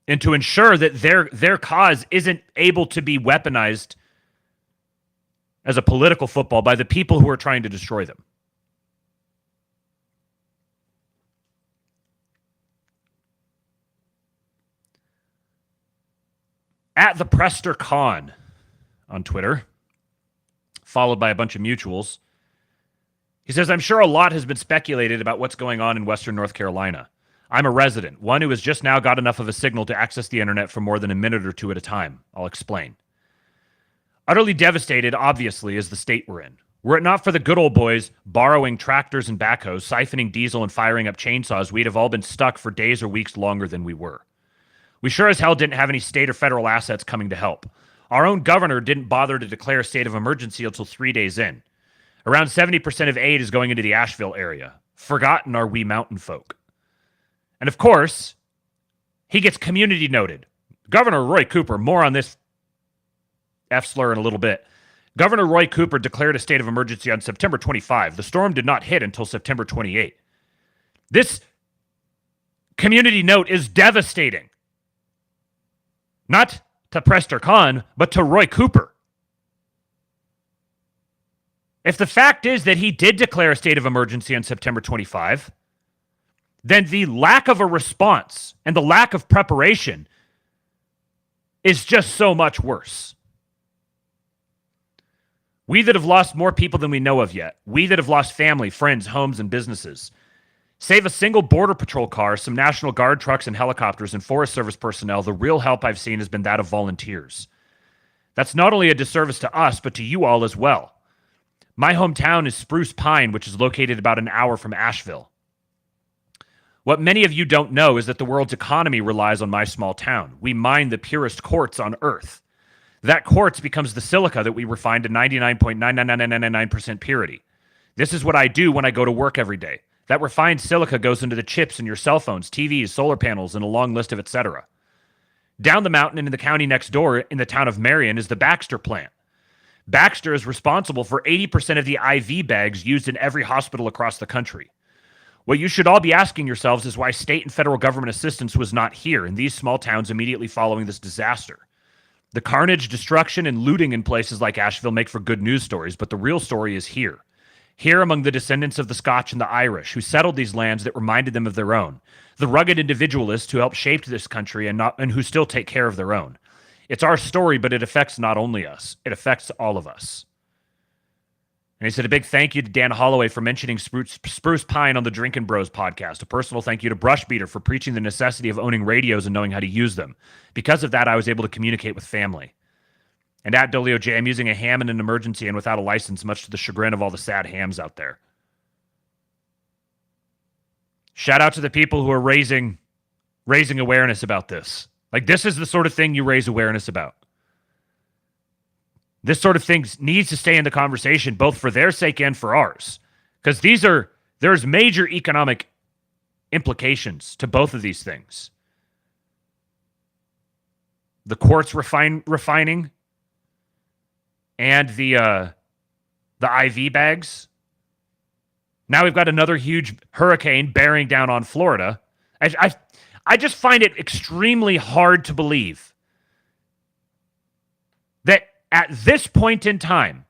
And to ensure that their cause isn't able to be weaponized as a political football by the people who are trying to destroy them. At the Prester Khan on Twitter, followed by a bunch of mutuals, he says, I'm sure a lot has been speculated about what's going on in Western North Carolina. I'm a resident, one who has just now got enough of a signal to access the internet for more than a minute or two at a time. I'll explain. Utterly devastated, obviously, is the state we're in. Were it not for the good old boys borrowing tractors and backhoes, siphoning diesel and firing up chainsaws, we'd have all been stuck for days or weeks longer than we were. We sure as hell didn't have any state or federal assets coming to help. Our own governor didn't bother to declare a state of emergency until 3 days in. Around 70% of aid is going into the Asheville area. Forgotten are we mountain folk. And of course, he gets community noted. Governor Roy Cooper, more on this F-slur in a little bit. Governor Roy Cooper declared a state of emergency on September 25. The storm did not hit until September 28. This community note is devastating. Not to Prester Khan, but to Roy Cooper. If the fact is that he did declare a state of emergency on September 25, then the lack of a response and the lack of preparation is just so much worse. We that have lost more people than we know of yet, we that have lost family, friends, homes, and businesses, save a single Border Patrol car, some National Guard trucks and helicopters, and Forest Service personnel, the real help I've seen has been that of volunteers. That's not only a disservice to us, but to you all as well. My hometown is Spruce Pine, which is located about an hour from Asheville. What many of you don't know is that the world's economy relies on my small town. We mine the purest quartz on Earth. That quartz becomes the silica that we refine to 99.99999% purity. This is what I do when I go to work every day. That refined silica goes into the chips in your cell phones, TVs, solar panels, and a long list of etc. Down the mountain and in the county next door, in the town of Marion, is the Baxter plant. Baxter is responsible for 80% of the IV bags used in every hospital across the country. What you should all be asking yourselves is why state and federal government assistance was not here in these small towns immediately following this disaster. The carnage, destruction, and looting in places like Asheville make for good news stories, but the real story is here. Here among the descendants of the Scotch and the Irish, who settled these lands that reminded them of their own. The rugged individualists who helped shape this country and who still take care of their own. It's our story, but it affects not only us, it affects all of us. And he said, a big thank you to Dan Holloway for mentioning Spruce Pine on the Drinkin' Bros podcast. A personal thank you to Brushbeater for preaching the necessity of owning radios and knowing how to use them. Because of that, I was able to communicate with family. And at Dolio J, I'm using a ham in an emergency and without a license, much to the chagrin of all the sad hams out there. Shout out to the people who are raising awareness about this. Like, this is the sort of thing you raise awareness about. This sort of thing needs to stay in the conversation, both for their sake and for ours. Because there's major economic implications to both of these things. The quartz refining and the IV bags. Now we've got another huge hurricane bearing down on Florida. I just find it extremely hard to believe that at this point in time,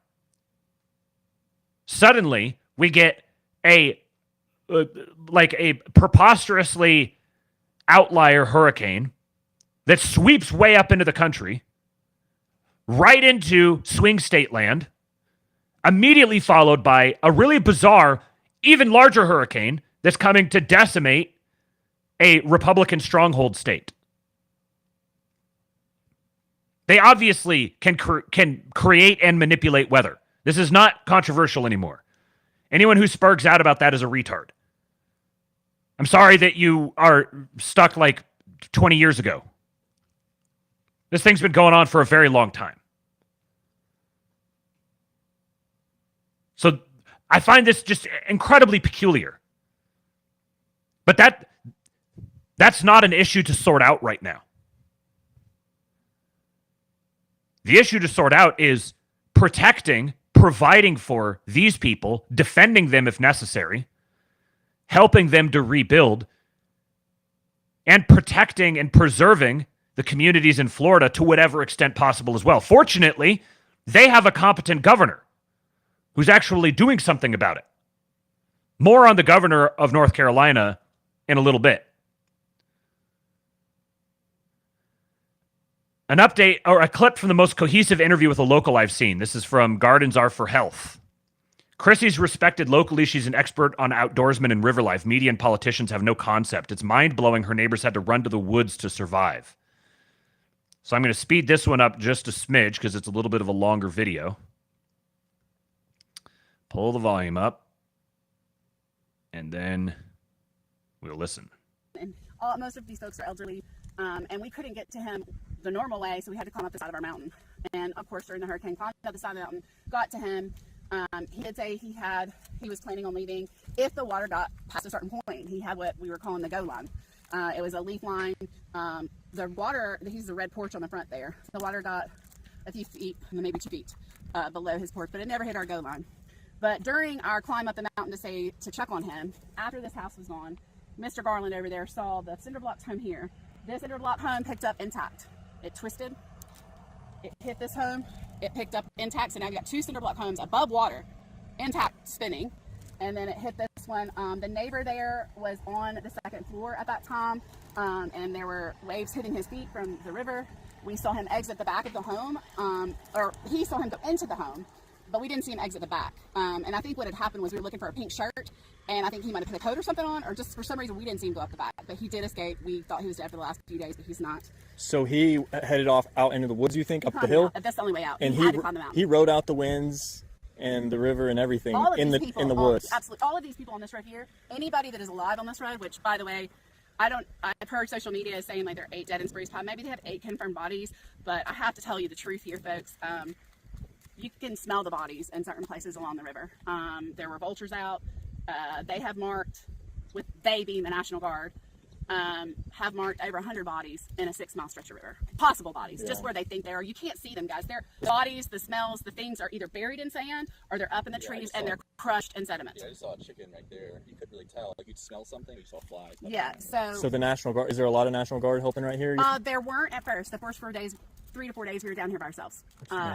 suddenly we get a preposterously outlier hurricane that sweeps way up into the country, right into swing state land, immediately followed by a really bizarre, even larger hurricane that's coming to decimate a Republican stronghold state. They obviously can create and manipulate weather. This is not controversial anymore. Anyone who spurgs out about that is a retard. I'm sorry that you are stuck like 20 years ago. This thing's been going on for a very long time. So I find this just incredibly peculiar. But that's not an issue to sort out right now. The issue to sort out is protecting, providing for these people, defending them if necessary, helping them to rebuild, and protecting and preserving the communities in Florida to whatever extent possible as well. Fortunately, they have a competent governor who's actually doing something about it. More on the governor of North Carolina in a little bit. An update or a clip from the most cohesive interview with a local I've seen. This is from Gardens Are for Health. Chrissy's respected locally. She's an expert on outdoorsmen and river life. Media and politicians have no concept. It's mind-blowing her neighbors had to run to the woods to survive. So I'm going to speed this one up just a smidge because it's a little bit of a longer video. Pull the volume up. And then we'll listen. And most of these folks are elderly, and we couldn't get to him the normal way, so we had to climb up the side of our mountain. And of course, during the hurricane, climbed up the side of the mountain, got to him. He did say he was planning on leaving if the water got past a certain point. He had what we were calling the go line. It was a leaf line. The water, he's the red porch on the front there. The water got a few feet, maybe 2 feet below his porch, but it never hit our go line. But during our climb up the mountain to check on him, after this house was gone, Mr. Garland over there saw the cinder block home here. This cinder block home picked up intact. It twisted. It hit this home. It picked up intact. So now you got 2 cinder block homes above water, intact, spinning. And then it hit this one. The neighbor there was on the 2nd floor at that time, and there were waves hitting his feet from the river. We saw him exit the back of the home, or he saw him go into the home, but we didn't see him exit the back. And I think what had happened was we were looking for a pink shirt, and I think he might have put a coat or something on, or just for some reason we didn't see him go up the back. But he did escape. We thought he was dead for the last few days, but he's not. So he headed off out into the woods, you think, up the hill? That's the only way out. And he had to climb the mountain. He rode out the winds and the river and everything in the woods. Absolutely. All of these people on this road here, anybody that is alive on this road, which, by the way, I've heard social media is saying like there are 8 dead in Spruce Pine. Maybe they have 8 confirmed bodies, but I have to tell you the truth here, folks. You can smell the bodies in certain places along the river. There were vultures out. They have marked, with they being the National Guard, have marked over 100 bodies in a 6-mile stretch of river. Possible bodies, just where they think they are. You can't see them, guys. Their bodies, the smells, the things are either buried in sand or they're up in the trees and they're crushed in sediment. Yeah, I just saw a chicken right there. You couldn't really tell. Like you'd smell something, you saw flies. Yeah, So the National Guard, is there a lot of National Guard helping right here? There weren't at first. The first 4 days, 3 to 4 days, we were down here by ourselves.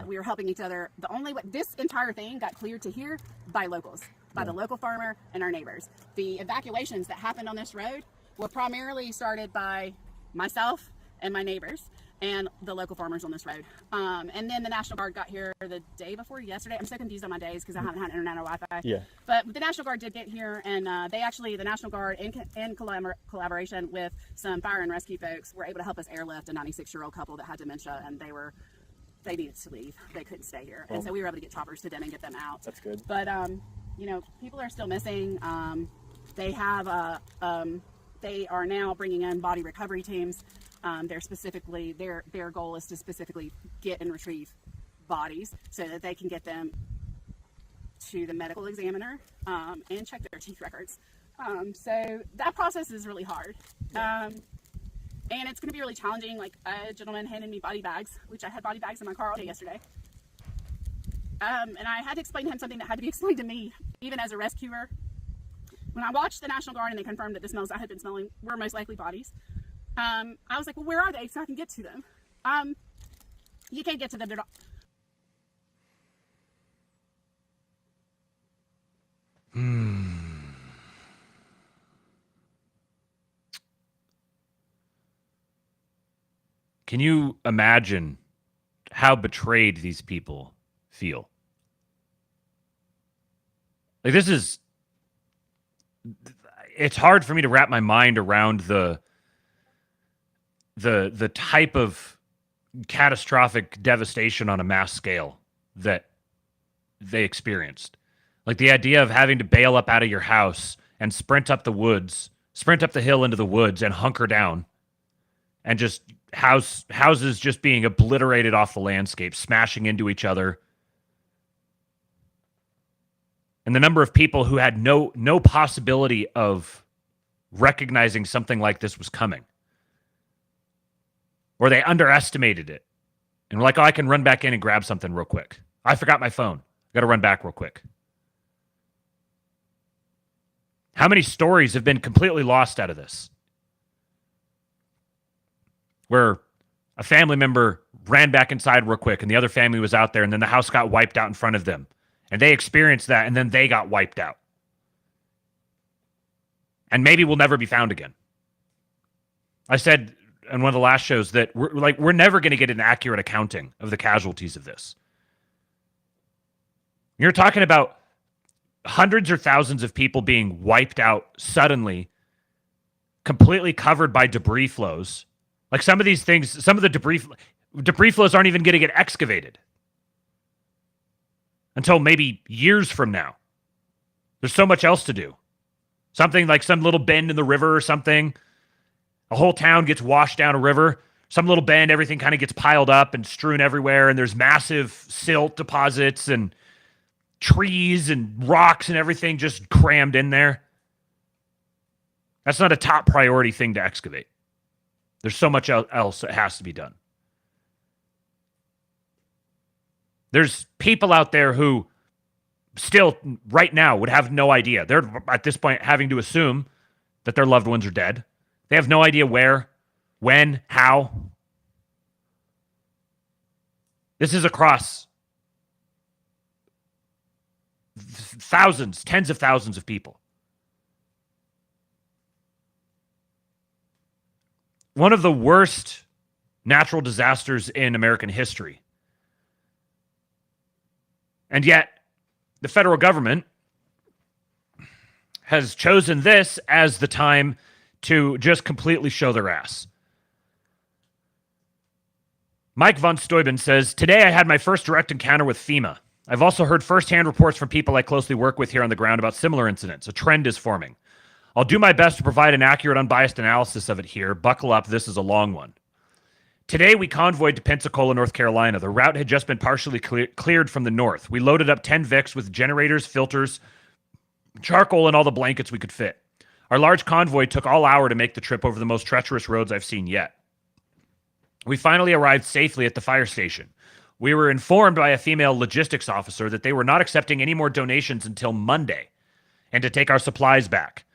We were helping each other. The only way, this entire thing got cleared to here by locals, by the local farmer and our neighbors. The evacuations that happened on this road were primarily started by myself and my neighbors. and the local farmers on this road. And then the National Guard got here the day before yesterday. I'm so confused on my days because I haven't had internet or Wi-Fi. Yeah. But the National Guard did get here, and the National Guard, in collaboration with some fire and rescue folks, were able to help us airlift a 96-year-old couple that had dementia, and they needed to leave. They couldn't stay here. And so we were able to get choppers to them and get them out. That's good. But, people are still missing. They are now bringing in body recovery teams. Their goal is to specifically get and retrieve bodies so that they can get them to the medical examiner and check their teeth records. So that process is really hard. And it's going to be really challenging. Like, a gentleman handed me body bags, which I had body bags in my car all day yesterday. And I had to explain to him something that had to be explained to me, even as a rescuer. When I watched the National Guard and they confirmed that the smells I had been smelling were most likely bodies, I was like, well, where are they so I can get to them? You can't get to them. Can you imagine how betrayed these people feel? Like, it's hard for me to wrap my mind around the type of catastrophic devastation on a mass scale that they experienced. Like, the idea of having to bail up out of your house and sprint up the hill into the woods and hunker down, and just houses just being obliterated off the landscape, smashing into each other. And the number of people who had no possibility of recognizing something like this was coming. Or they underestimated it. And were like, oh, I can run back in and grab something real quick. I forgot my phone. Got to run back real quick. How many stories have been completely lost out of this? Where a family member ran back inside real quick and the other family was out there, and then the house got wiped out in front of them. And they experienced that, and then they got wiped out. And maybe will never be found again. I said in one of the last shows that we're never going to get an accurate accounting of the casualties of this. You're talking about hundreds or thousands of people being wiped out suddenly, completely covered by debris flows. Like, some of these things, some of the debris flows aren't even going to get excavated until maybe years from now. There's so much else to do. Something like some little bend in the river or something. A whole town gets washed down a river. Some little bend, everything kind of gets piled up and strewn everywhere, and there's massive silt deposits and trees and rocks and everything just crammed in there. That's not a top priority thing to excavate. There's so much else that has to be done. There's people out there who still, right now, would have no idea. They're, at this point, having to assume that their loved ones are dead. They have no idea where, when, how. This is across thousands, tens of thousands of people. One of the worst natural disasters in American history. And yet, the federal government has chosen this as the time to just completely show their ass. Mike von Steuben says, today I had my first direct encounter with FEMA. I've also heard firsthand reports from people I closely work with here on the ground about similar incidents. A trend is forming. I'll do my best to provide an accurate, unbiased analysis of it here. Buckle up, this is a long one. Today, we convoyed to Pensacola, North Carolina. The route had just been partially cleared from the north. We loaded up 10 Vicks with generators, filters, charcoal, and all the blankets we could fit. Our large convoy took all hour to make the trip over the most treacherous roads I've seen yet. We finally arrived safely at the fire station. We were informed by a female logistics officer that they were not accepting any more donations until Monday, and to take our supplies back.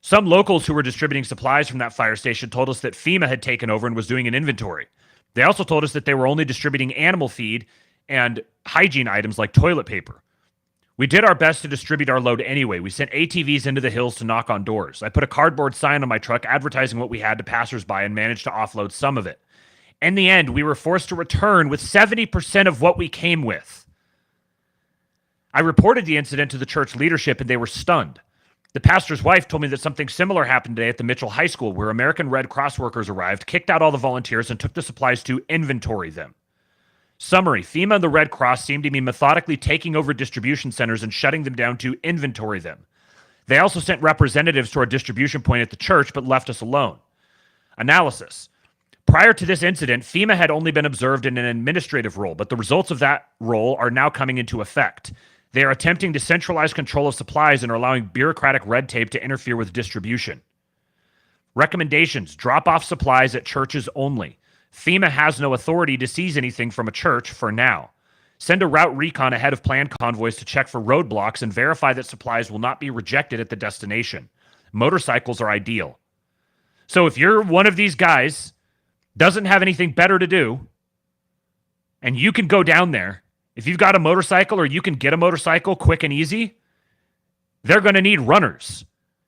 Some locals who were distributing supplies from that fire station told us that FEMA had taken over and was doing an inventory. They also told us that they were only distributing animal feed and hygiene items like toilet paper. We did our best to distribute our load anyway. We sent ATVs into the hills to knock on doors. I put a cardboard sign on my truck advertising what we had to passersby and managed to offload some of it. In the end, we were forced to return with 70% of what we came with. I reported the incident to the church leadership and they were stunned. The pastor's wife told me that something similar happened today at the Mitchell High School, where American Red Cross workers arrived, kicked out all the volunteers, and took the supplies to inventory them. Summary: FEMA and the Red Cross seem to be methodically taking over distribution centers and shutting them down to inventory them. They also sent representatives to our distribution point at the church, but left us alone. Analysis: prior to this incident, FEMA had only been observed in an administrative role, but the results of that role are now coming into effect. They are attempting to centralize control of supplies and are allowing bureaucratic red tape to interfere with distribution. Recommendations: drop off supplies at churches only. FEMA has no authority to seize anything from a church for now. Send a route recon ahead of planned convoys to check for roadblocks and verify that supplies will not be rejected at the destination. Motorcycles are ideal. So if you're one of these guys, doesn't have anything better to do, and you can go down there, if you've got a motorcycle or you can get a motorcycle quick and easy, they're going to need runners.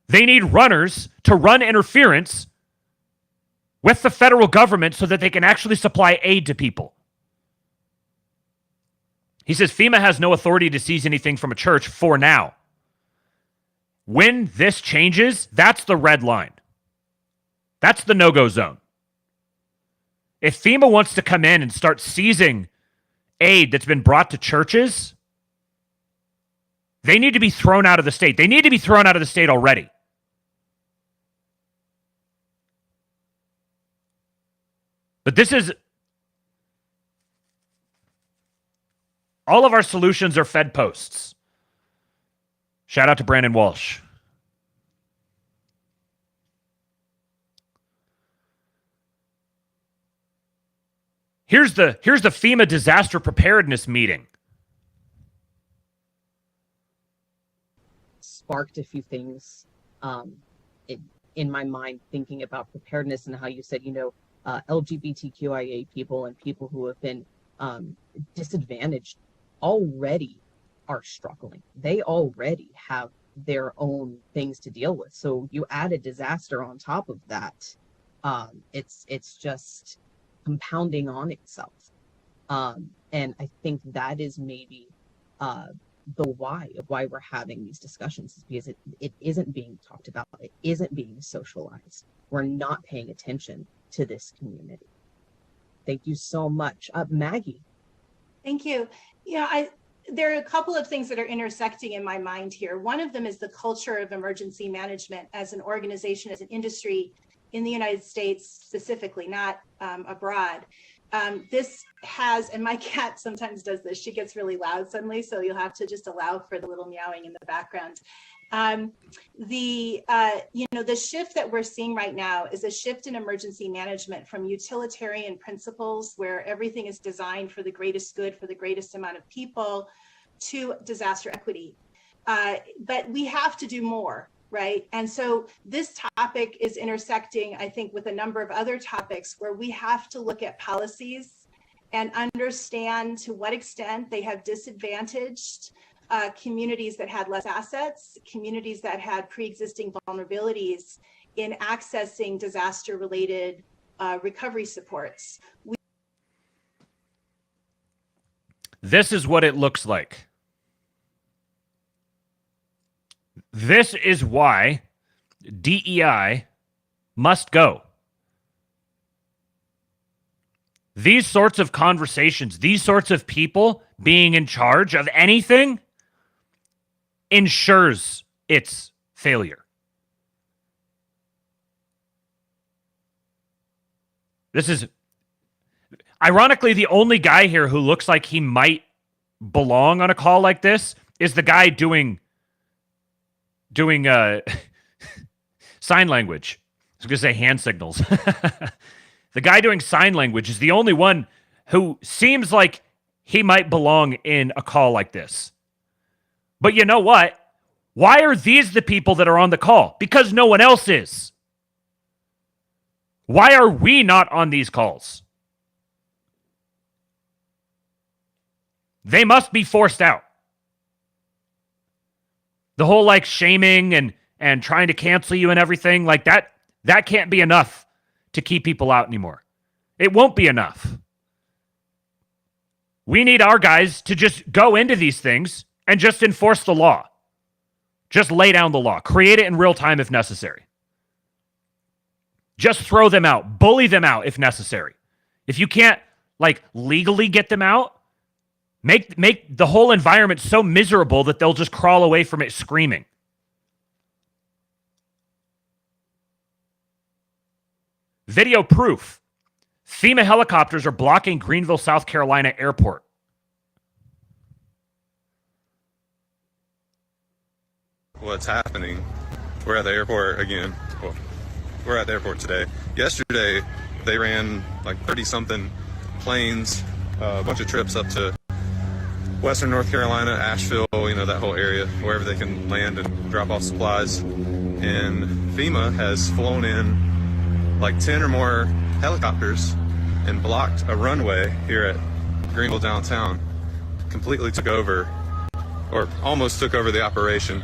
They need runners to run interference with the federal government so that they can actually supply aid to people. He says FEMA has no authority to seize anything from a church for now. When this changes, that's the red line. That's the no-go zone. If FEMA wants to come in and start seizing aid that's been brought to churches, they need to be thrown out of the state. They need to be thrown out of the state already. But this is... all of our solutions are Fed posts. Shout out to Brandon Walsh. Here's the FEMA disaster preparedness meeting. Sparked a few things in my mind, thinking about preparedness and how you said, LGBTQIA people and people who have been disadvantaged already are struggling. They already have their own things to deal with. So you add a disaster on top of that. It's just compounding on itself. And I think that is maybe the why of why we're having these discussions, is because it isn't being talked about. It isn't being socialized. We're not paying attention to this community. Thank you so much. Maggie. Thank you. There are a couple of things that are intersecting in my mind here. One of them is the culture of emergency management as an organization, as an industry in the United States specifically, not abroad. This has, and my cat sometimes does this, she gets really loud suddenly, so you'll have to just allow for the little meowing in the background. The shift that we're seeing right now is a shift in emergency management from utilitarian principles where everything is designed for the greatest good for the greatest amount of people to disaster equity. But we have to do more, right? And so this topic is intersecting, I think, with a number of other topics where we have to look at policies and understand to what extent they have disadvantaged communities that had less assets, communities that had pre-existing vulnerabilities in accessing disaster-related recovery supports. This is what it looks like. This is why DEI must go. These sorts of conversations, these sorts of people being in charge of anything ensures its failure. This is, ironically, the only guy here who looks like he might belong on a call like this is the guy doing sign language. I was going to say hand signals. The guy doing sign language is the only one who seems like he might belong in a call like this. But you know what? Why are these the people that are on the call? Because no one else is. Why are we not on these calls? They must be forced out. The whole shaming and trying to cancel you and everything like that can't be enough to keep people out anymore. It won't be enough. We need our guys to just go into these things and just enforce the law. Just lay down the law. Create it in real time if necessary. Just throw them out. Bully them out if necessary. If you can't, like, legally get them out, make the whole environment so miserable that they'll just crawl away from it screaming. Video proof. FEMA helicopters are blocking Greenville, South Carolina airport. What's happening? We're at the airport again. Well, we're at the airport today. Yesterday, they ran like 30-something planes, a bunch of trips up to Western North Carolina, Asheville, you know, that whole area, wherever they can land and drop off supplies. And FEMA has flown in like 10 or more helicopters and blocked a runway here at Greenville downtown. Completely took over, or almost took over the operation,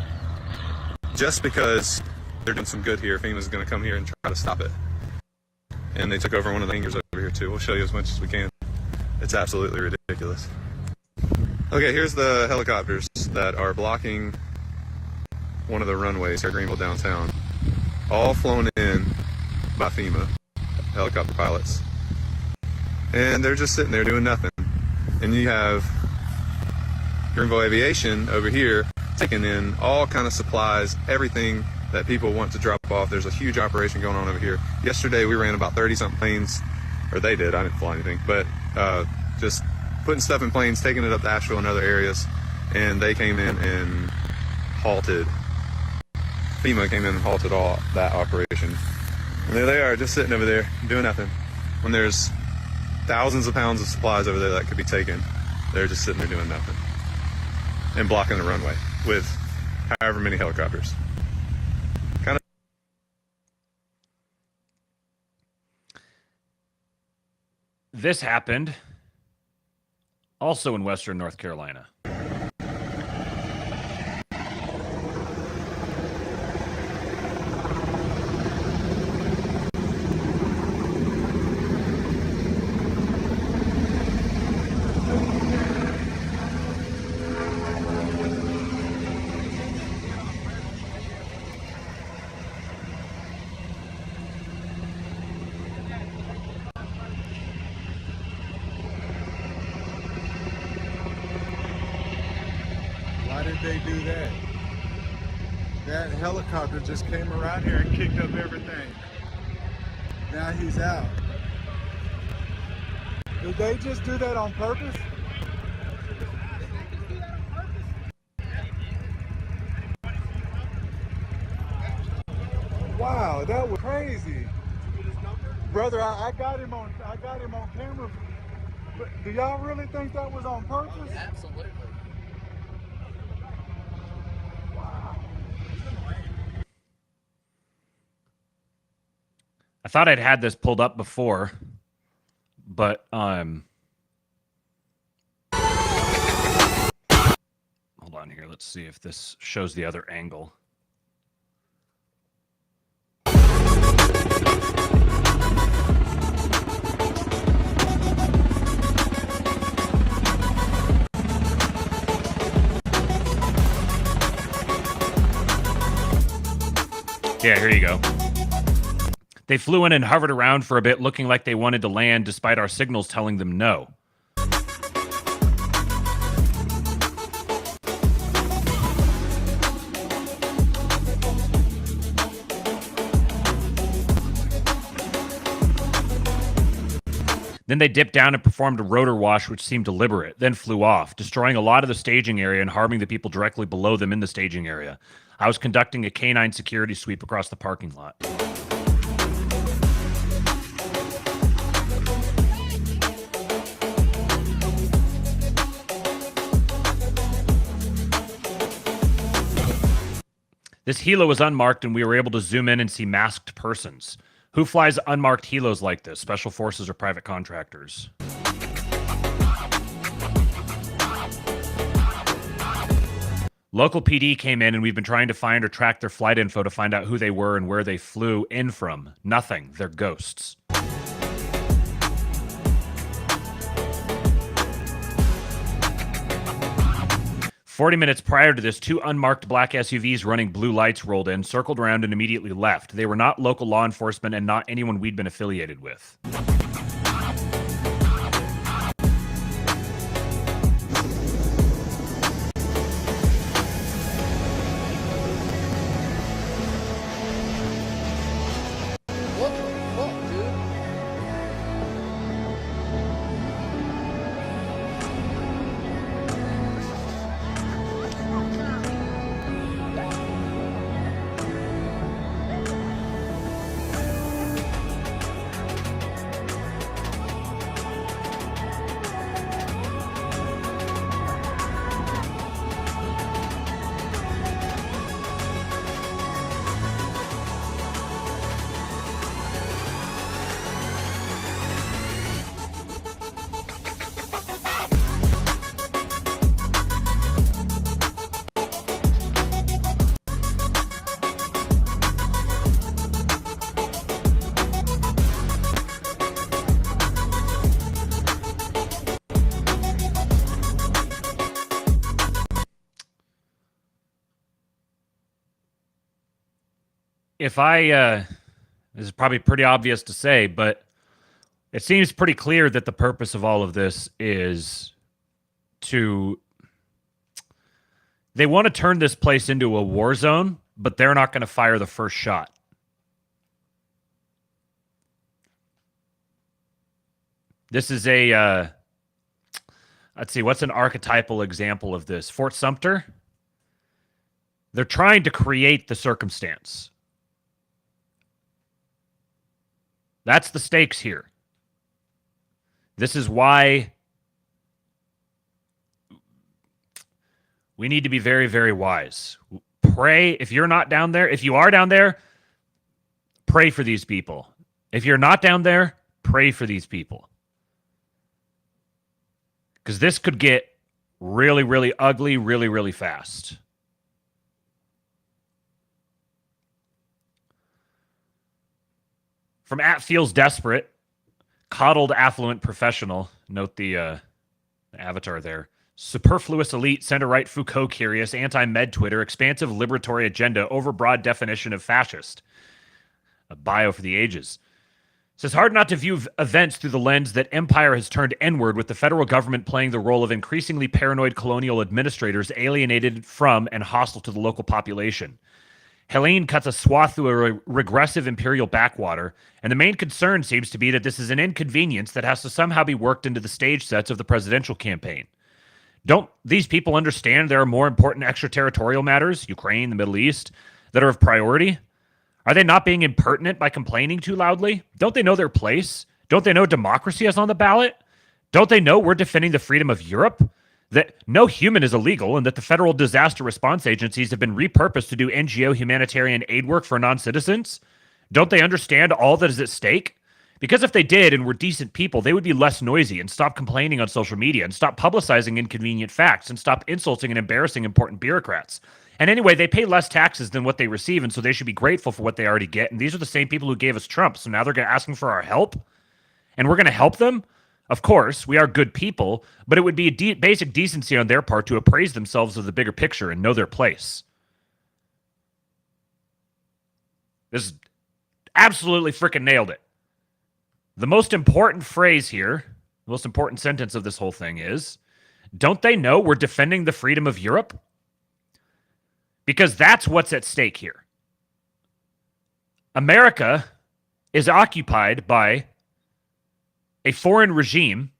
just because they're doing some good here. FEMA's going to come here and try to stop it. And they took over one of the hangars over here too. We'll show you as much as we can. It's absolutely ridiculous. Okay, here's the helicopters that are blocking one of the runways here at Greenville downtown. All flown in by FEMA helicopter pilots. And they're just sitting there doing nothing. And you have Greenville Aviation over here taking in all kind of supplies, everything that people want to drop off. There's a huge operation going on over here. Yesterday we ran about 30-something planes, or they did, I didn't fly anything, but just putting stuff in planes, taking it up to Asheville and other areas, and they came in and halted. FEMA came in and halted all that operation. And there they are, just sitting over there, doing nothing. When there's thousands of pounds of supplies over there that could be taken, they're just sitting there doing nothing. And blocking the runway with however many helicopters. Kind of. This happened also in Western North Carolina. Why did they do that? That helicopter just came around here and kicked up everything. Now he's out. Did they just do that on purpose? Wow, that was crazy. Brother, I got him on camera. But do y'all really think that was on purpose? Absolutely. I thought I'd had this pulled up before, but hold on here. Let's see if this shows the other angle. Yeah, here you go. They flew in and hovered around for a bit, looking like they wanted to land despite our signals telling them no. Then they dipped down and performed a rotor wash, which seemed deliberate, then flew off, destroying a lot of the staging area and harming the people directly below them in the staging area. I was conducting a canine security sweep across the parking lot. This helo was unmarked, and we were able to zoom in and see masked persons. Who flies unmarked helos like this? Special forces or private contractors? Local PD came in, and we've been trying to find or track their flight info to find out who they were and where they flew in from. Nothing. They're ghosts. 40 minutes prior to this, 2 unmarked black SUVs running blue lights rolled in, circled around, and immediately left. They were not local law enforcement and not anyone we'd been affiliated with. If this is probably pretty obvious to say, but it seems pretty clear that the purpose of all of this is they want to turn this place into a war zone, but they're not going to fire the first shot. This is let's see, what's an archetypal example of this? Fort Sumter? They're trying to create the circumstance. That's the stakes here. This is why we need to be very, very wise. Pray. If you're not down there, if you are down there, pray for these people. If you're not down there, pray for these people. Because this could get really, really ugly really, really fast. From @feels desperate, coddled affluent professional. Note the avatar there. Superfluous elite, center-right Foucault curious, anti-med Twitter, expansive liberatory agenda, overbroad definition of fascist. A bio for the ages. It says, hard not to view events through the lens that empire has turned inward, with the federal government playing the role of increasingly paranoid colonial administrators alienated from and hostile to the local population. Helene cuts a swath through a regressive imperial backwater, and the main concern seems to be that this is an inconvenience that has to somehow be worked into the stage sets of the presidential campaign. Don't these people understand there are more important extraterritorial matters, Ukraine, the Middle East, that are of priority? Are they not being impertinent by complaining too loudly? Don't they know their place? Don't they know democracy is on the ballot? Don't they know we're defending the freedom of Europe? That no human is illegal, and that the federal disaster response agencies have been repurposed to do NGO humanitarian aid work for non-citizens? Don't they understand all that is at stake? Because if they did and were decent people, they would be less noisy and stop complaining on social media and stop publicizing inconvenient facts and stop insulting and embarrassing important bureaucrats. And anyway, they pay less taxes than what they receive, and so they should be grateful for what they already get. And these are the same people who gave us Trump, so now they're asking for our help? And we're going to help them? Of course, we are good people, but it would be a basic decency on their part to appraise themselves of the bigger picture and know their place. This absolutely freaking nailed it. The most important phrase here, the most important sentence of this whole thing is, don't they know we're defending the freedom of Europe? Because that's what's at stake here. America is occupied by a foreign regime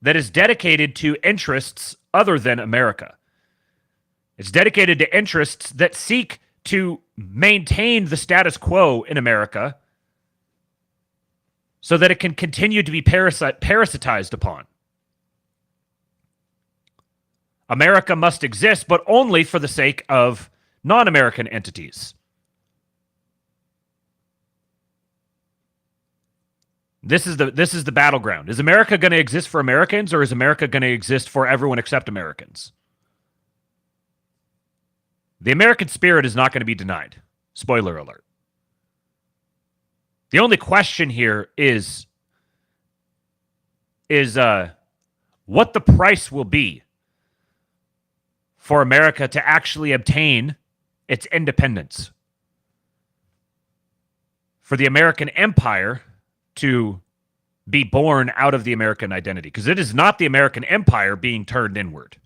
that is dedicated to interests other than America. It's dedicated to interests that seek to maintain the status quo in America so that it can continue to be parasitized upon. America must exist, but only for the sake of non-American entities. This is the battleground. Is America going to exist for Americans, or is America going to exist for everyone except Americans? The American spirit is not going to be denied. Spoiler alert. The only question here is what the price will be for America to actually obtain its independence, for the American empire to be born out of the American identity, because it is not the American empire being turned inward.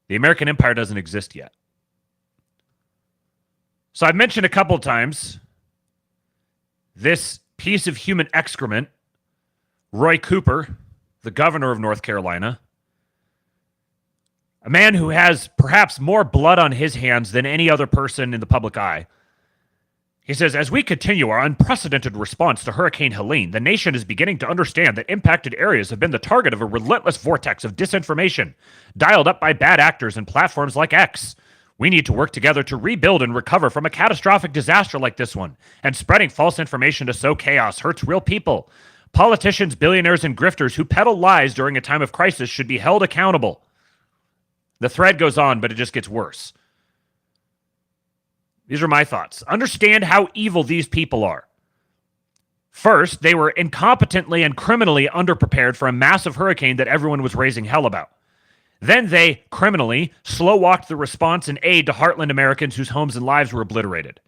The American empire doesn't exist yet. So I've mentioned a couple of times this piece of human excrement, Roy Cooper, the governor of North Carolina, a man who has perhaps more blood on his hands than any other person in the public eye. He says, as we continue our unprecedented response to Hurricane Helene, the nation is beginning to understand that impacted areas have been the target of a relentless vortex of disinformation, dialed up by bad actors and platforms like X. We need to work together to rebuild and recover from a catastrophic disaster like this one, and spreading false information to sow chaos hurts real people. Politicians, billionaires, and grifters who peddle lies during a time of crisis should be held accountable. The thread goes on, but it just gets worse. These are my thoughts. Understand how evil these people are. First, they were incompetently and criminally underprepared for a massive hurricane that everyone was raising hell about. Then they criminally slow-walked the response and aid to Heartland Americans whose homes and lives were obliterated.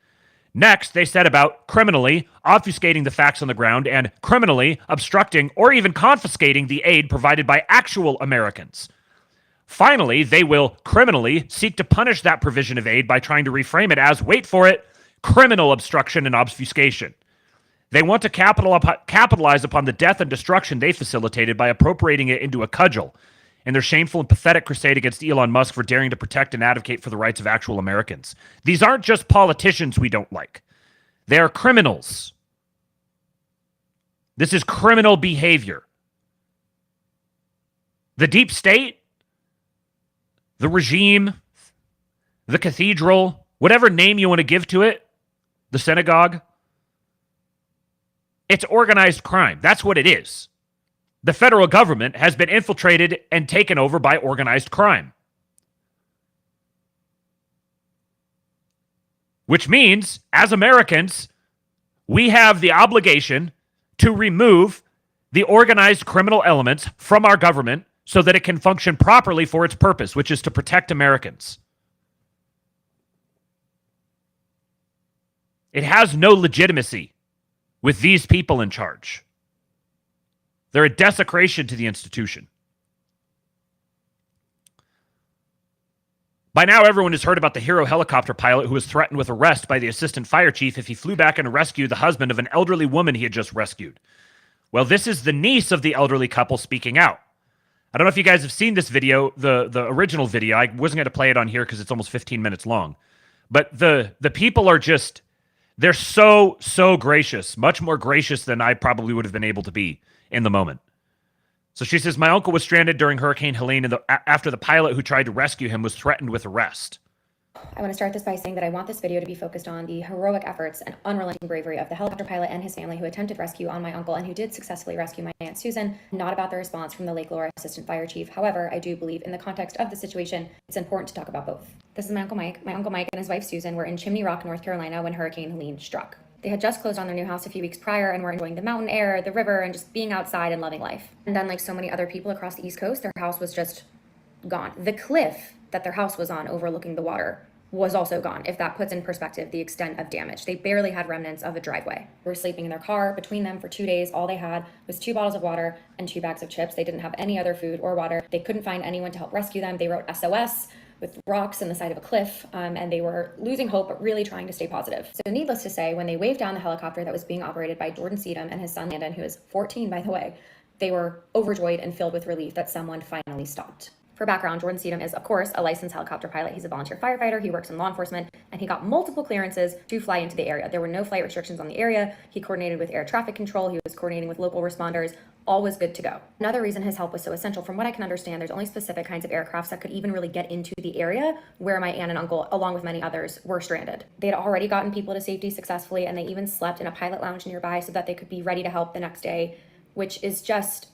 Next, they set about criminally obfuscating the facts on the ground and criminally obstructing or even confiscating the aid provided by actual Americans. Finally, they will criminally seek to punish that provision of aid by trying to reframe it as, wait for it, criminal obstruction and obfuscation. They want to capitalize upon the death and destruction they facilitated by appropriating it into a cudgel in their shameful and pathetic crusade against Elon Musk for daring to protect and advocate for the rights of actual Americans. These aren't just politicians we don't like. They are criminals. This is criminal behavior. The deep state, the regime, the cathedral, whatever name you want to give to it, the synagogue, it's organized crime. That's what it is. The federal government has been infiltrated and taken over by organized crime. Which means, as Americans, we have the obligation to remove the organized criminal elements from our government so that it can function properly for its purpose, which is to protect Americans. It has no legitimacy with these people in charge. They're a desecration to the institution. By now, everyone has heard about the hero helicopter pilot who was threatened with arrest by the assistant fire chief if he flew back and rescued the husband of an elderly woman he had just rescued. Well, this is the niece of the elderly couple speaking out. I don't know if you guys have seen this video, the original video. I wasn't going to play it on here because it's almost 15 minutes long. But the people are just, they're so gracious, much more gracious than I probably would have been able to be in the moment. So she says, my uncle was stranded during Hurricane Helene after the pilot who tried to rescue him was threatened with arrest. I want to start this by saying that I want this video to be focused on the heroic efforts and unrelenting bravery of the helicopter pilot and his family who attempted rescue on my uncle and who did successfully rescue my Aunt Susan, not about the response from the Lake Laura assistant fire chief. However, I do believe in the context of the situation, it's important to talk about both. This is my Uncle Mike. My Uncle Mike and his wife Susan were in Chimney Rock, North Carolina when Hurricane Helene struck. They had just closed on their new house a few weeks prior and were enjoying the mountain air, the river, and just being outside and loving life. And then, like so many other people across the East Coast, their house was just gone. The cliff that their house was on overlooking the water was also gone, if that puts in perspective the extent of damage. They barely had remnants of a driveway. They were sleeping in their car. Between them for 2 days, all they had was 2 bottles of water and 2 bags of chips. They didn't have any other food or water. They couldn't find anyone to help rescue them. They wrote SOS with rocks in the side of a cliff, and they were losing hope, but really trying to stay positive. So needless to say, when they waved down the helicopter that was being operated by Jordan Seedham and his son Landon, who is 14, by the way, they were overjoyed and filled with relief that someone finally stopped. For background, Jordan Seedham is, of course, a licensed helicopter pilot. He's a volunteer firefighter. He works in law enforcement, and he got multiple clearances to fly into the area. There were no flight restrictions on the area. He coordinated with air traffic control. He was coordinating with local responders. All was good to go. Another reason his help was so essential, from what I can understand, there's only specific kinds of aircrafts that could even really get into the area where my aunt and uncle, along with many others, were stranded. They had already gotten people to safety successfully, and they even slept in a pilot lounge nearby so that they could be ready to help the next day, which is just,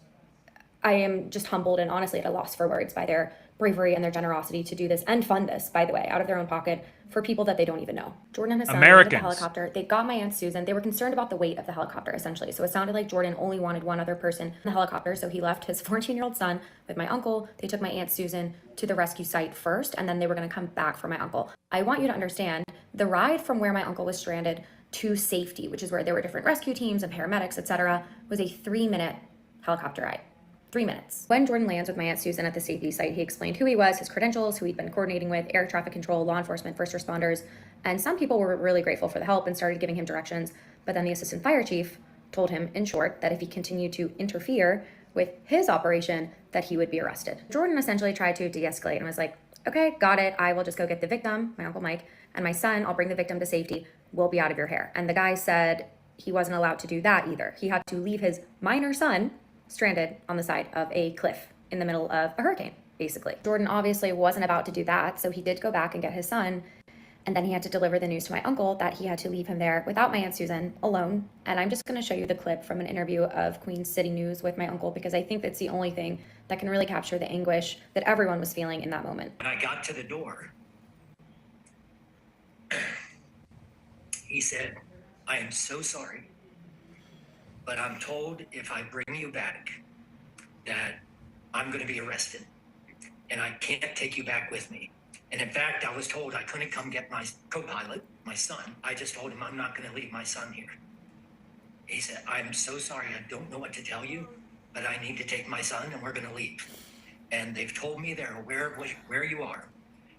I am just humbled and honestly at a loss for words by their bravery and their generosity to do this and fund this, by the way, out of their own pocket for people that they don't even know. Jordan and his son landed the helicopter. They got my Aunt Susan. They were concerned about the weight of the helicopter, essentially. So it sounded like Jordan only wanted one other person in the helicopter. So he left his 14-year-old son with my uncle. They took my Aunt Susan to the rescue site first, and then they were going to come back for my uncle. I want you to understand the ride from where my uncle was stranded to safety, which is where there were different rescue teams and paramedics, etc., was a 3-minute helicopter ride. 3 minutes. When Jordan lands with my Aunt Susan at the safety site, he explained who he was, his credentials, who he'd been coordinating with, air traffic control, law enforcement, first responders, and some people were really grateful for the help and started giving him directions. But then the assistant fire chief told him, in short, that if he continued to interfere with his operation, that he would be arrested. Jordan essentially tried to de-escalate and was like, okay, got it. I will just go get the victim, my Uncle Mike, and my son, I'll bring the victim to safety. We'll be out of your hair. And the guy said he wasn't allowed to do that either. He had to leave his minor son stranded on the side of a cliff in the middle of a hurricane, basically. Jordan obviously wasn't about to do that, so he did go back and get his son, and then he had to deliver the news to my uncle that he had to leave him there without my Aunt Susan, alone. And I'm just going to show you the clip from an interview of Queen City News with my uncle, because I think that's the only thing that can really capture the anguish that everyone was feeling in that moment. When I got to the door, he said, "I am so sorry, but I'm told if I bring you back that I'm going to be arrested and I can't take you back with me. And in fact, I was told I couldn't come get my co-pilot, my son. I just told him I'm not going to leave my son here." He said, "I'm so sorry. I don't know what to tell you, but I need to take my son and we're going to leave. And they've told me they're aware of where you are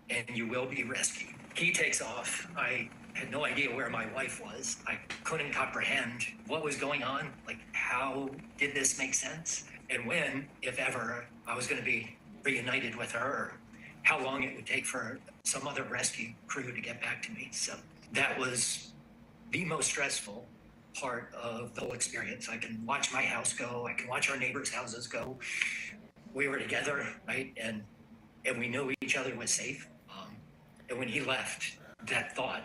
and you will be rescued." He takes off. I had no idea where my wife was. I couldn't comprehend what was going on. Like, how did this make sense? And when, if ever, I was going to be reunited with her, or how long it would take for some other rescue crew to get back to me. So that was the most stressful part of the whole experience. I can watch my house go. I can watch our neighbors' houses go. We were together, right? And we knew each other was safe. And when he left, that thought,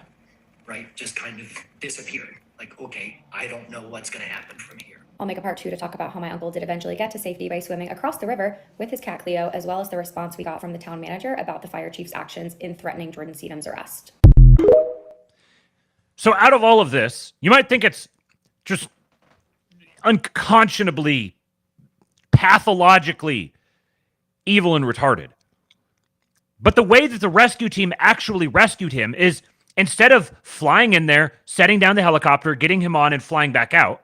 right, just kind of disappeared. Like, okay, I don't know what's going to happen from here. I'll make a part 2 to talk about how my uncle did eventually get to safety by swimming across the river with his cat Cleo, as well as the response we got from the town manager about the fire chief's actions in threatening Jordan Sedum's arrest. So out of all of this, you might think it's just unconscionably, pathologically evil and retarded. But the way that the rescue team actually rescued him is, instead of flying in there, setting down the helicopter, getting him on and flying back out,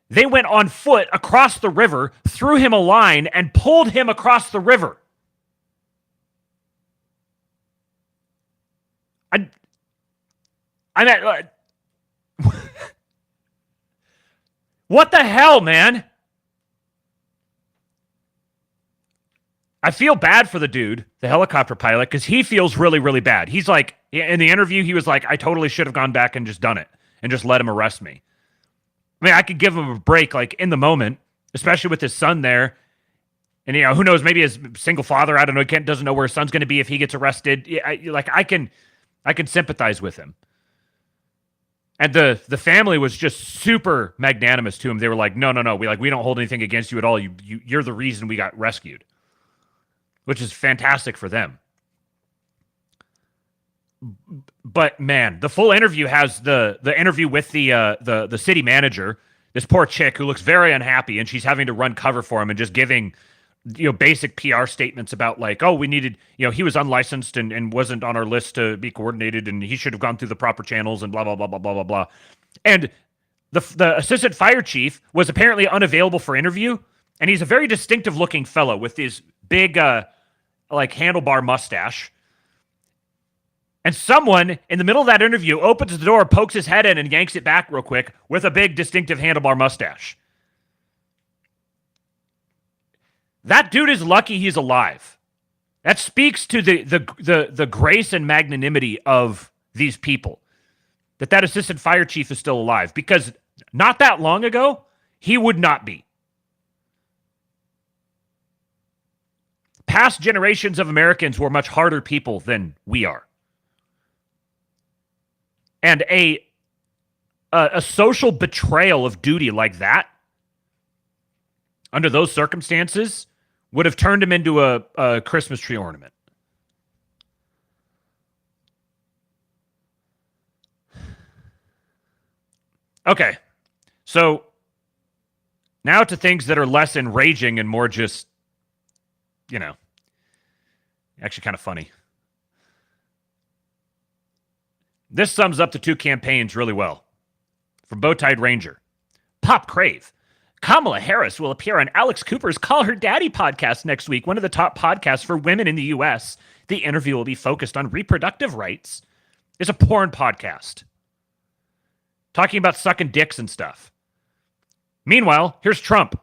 they went on foot across the river, threw him a line, and pulled him across the river. What the hell, man? I feel bad for the dude, the helicopter pilot, because he feels really, really bad. He's like, in the interview, he was like, I totally should have gone back and just done it and just let him arrest me. I mean, I could give him a break, like, in the moment, especially with his son there. And, you know, who knows, maybe his single father, I don't know, doesn't know where his son's going to be if he gets arrested. I can sympathize with him. And the family was just super magnanimous to him. They were like, no, we don't hold anything against you at all. You're the reason we got rescued, which is fantastic for them. But man, the full interview has the interview with the city manager, this poor chick who looks very unhappy, and she's having to run cover for him and just giving, you know, basic PR statements about like, oh, we needed, you know, he was unlicensed and wasn't on our list to be coordinated, and he should have gone through the proper channels and blah blah blah blah blah blah blah. And the assistant fire chief was apparently unavailable for interview, and he's a very distinctive looking fellow with his big like handlebar mustache. And someone in the middle of that interview opens the door, pokes his head in, and yanks it back real quick with a big, distinctive handlebar mustache. That dude is lucky he's alive. That speaks to the grace and magnanimity of these people. That assistant fire chief is still alive. Because not that long ago, he would not be. Past generations of Americans were much harder people than we are. And a social betrayal of duty like that, under those circumstances, would have turned him into a Christmas tree ornament. Okay, so now to things that are less enraging and more just, actually kind of funny. This sums up the two campaigns really well. From Bowtied Ranger. Pop Crave. Kamala Harris will appear on Alex Cooper's Call Her Daddy podcast next week, one of the top podcasts for women in the U.S. The interview will be focused on reproductive rights. It's a porn podcast. Talking about sucking dicks and stuff. Meanwhile, here's Trump.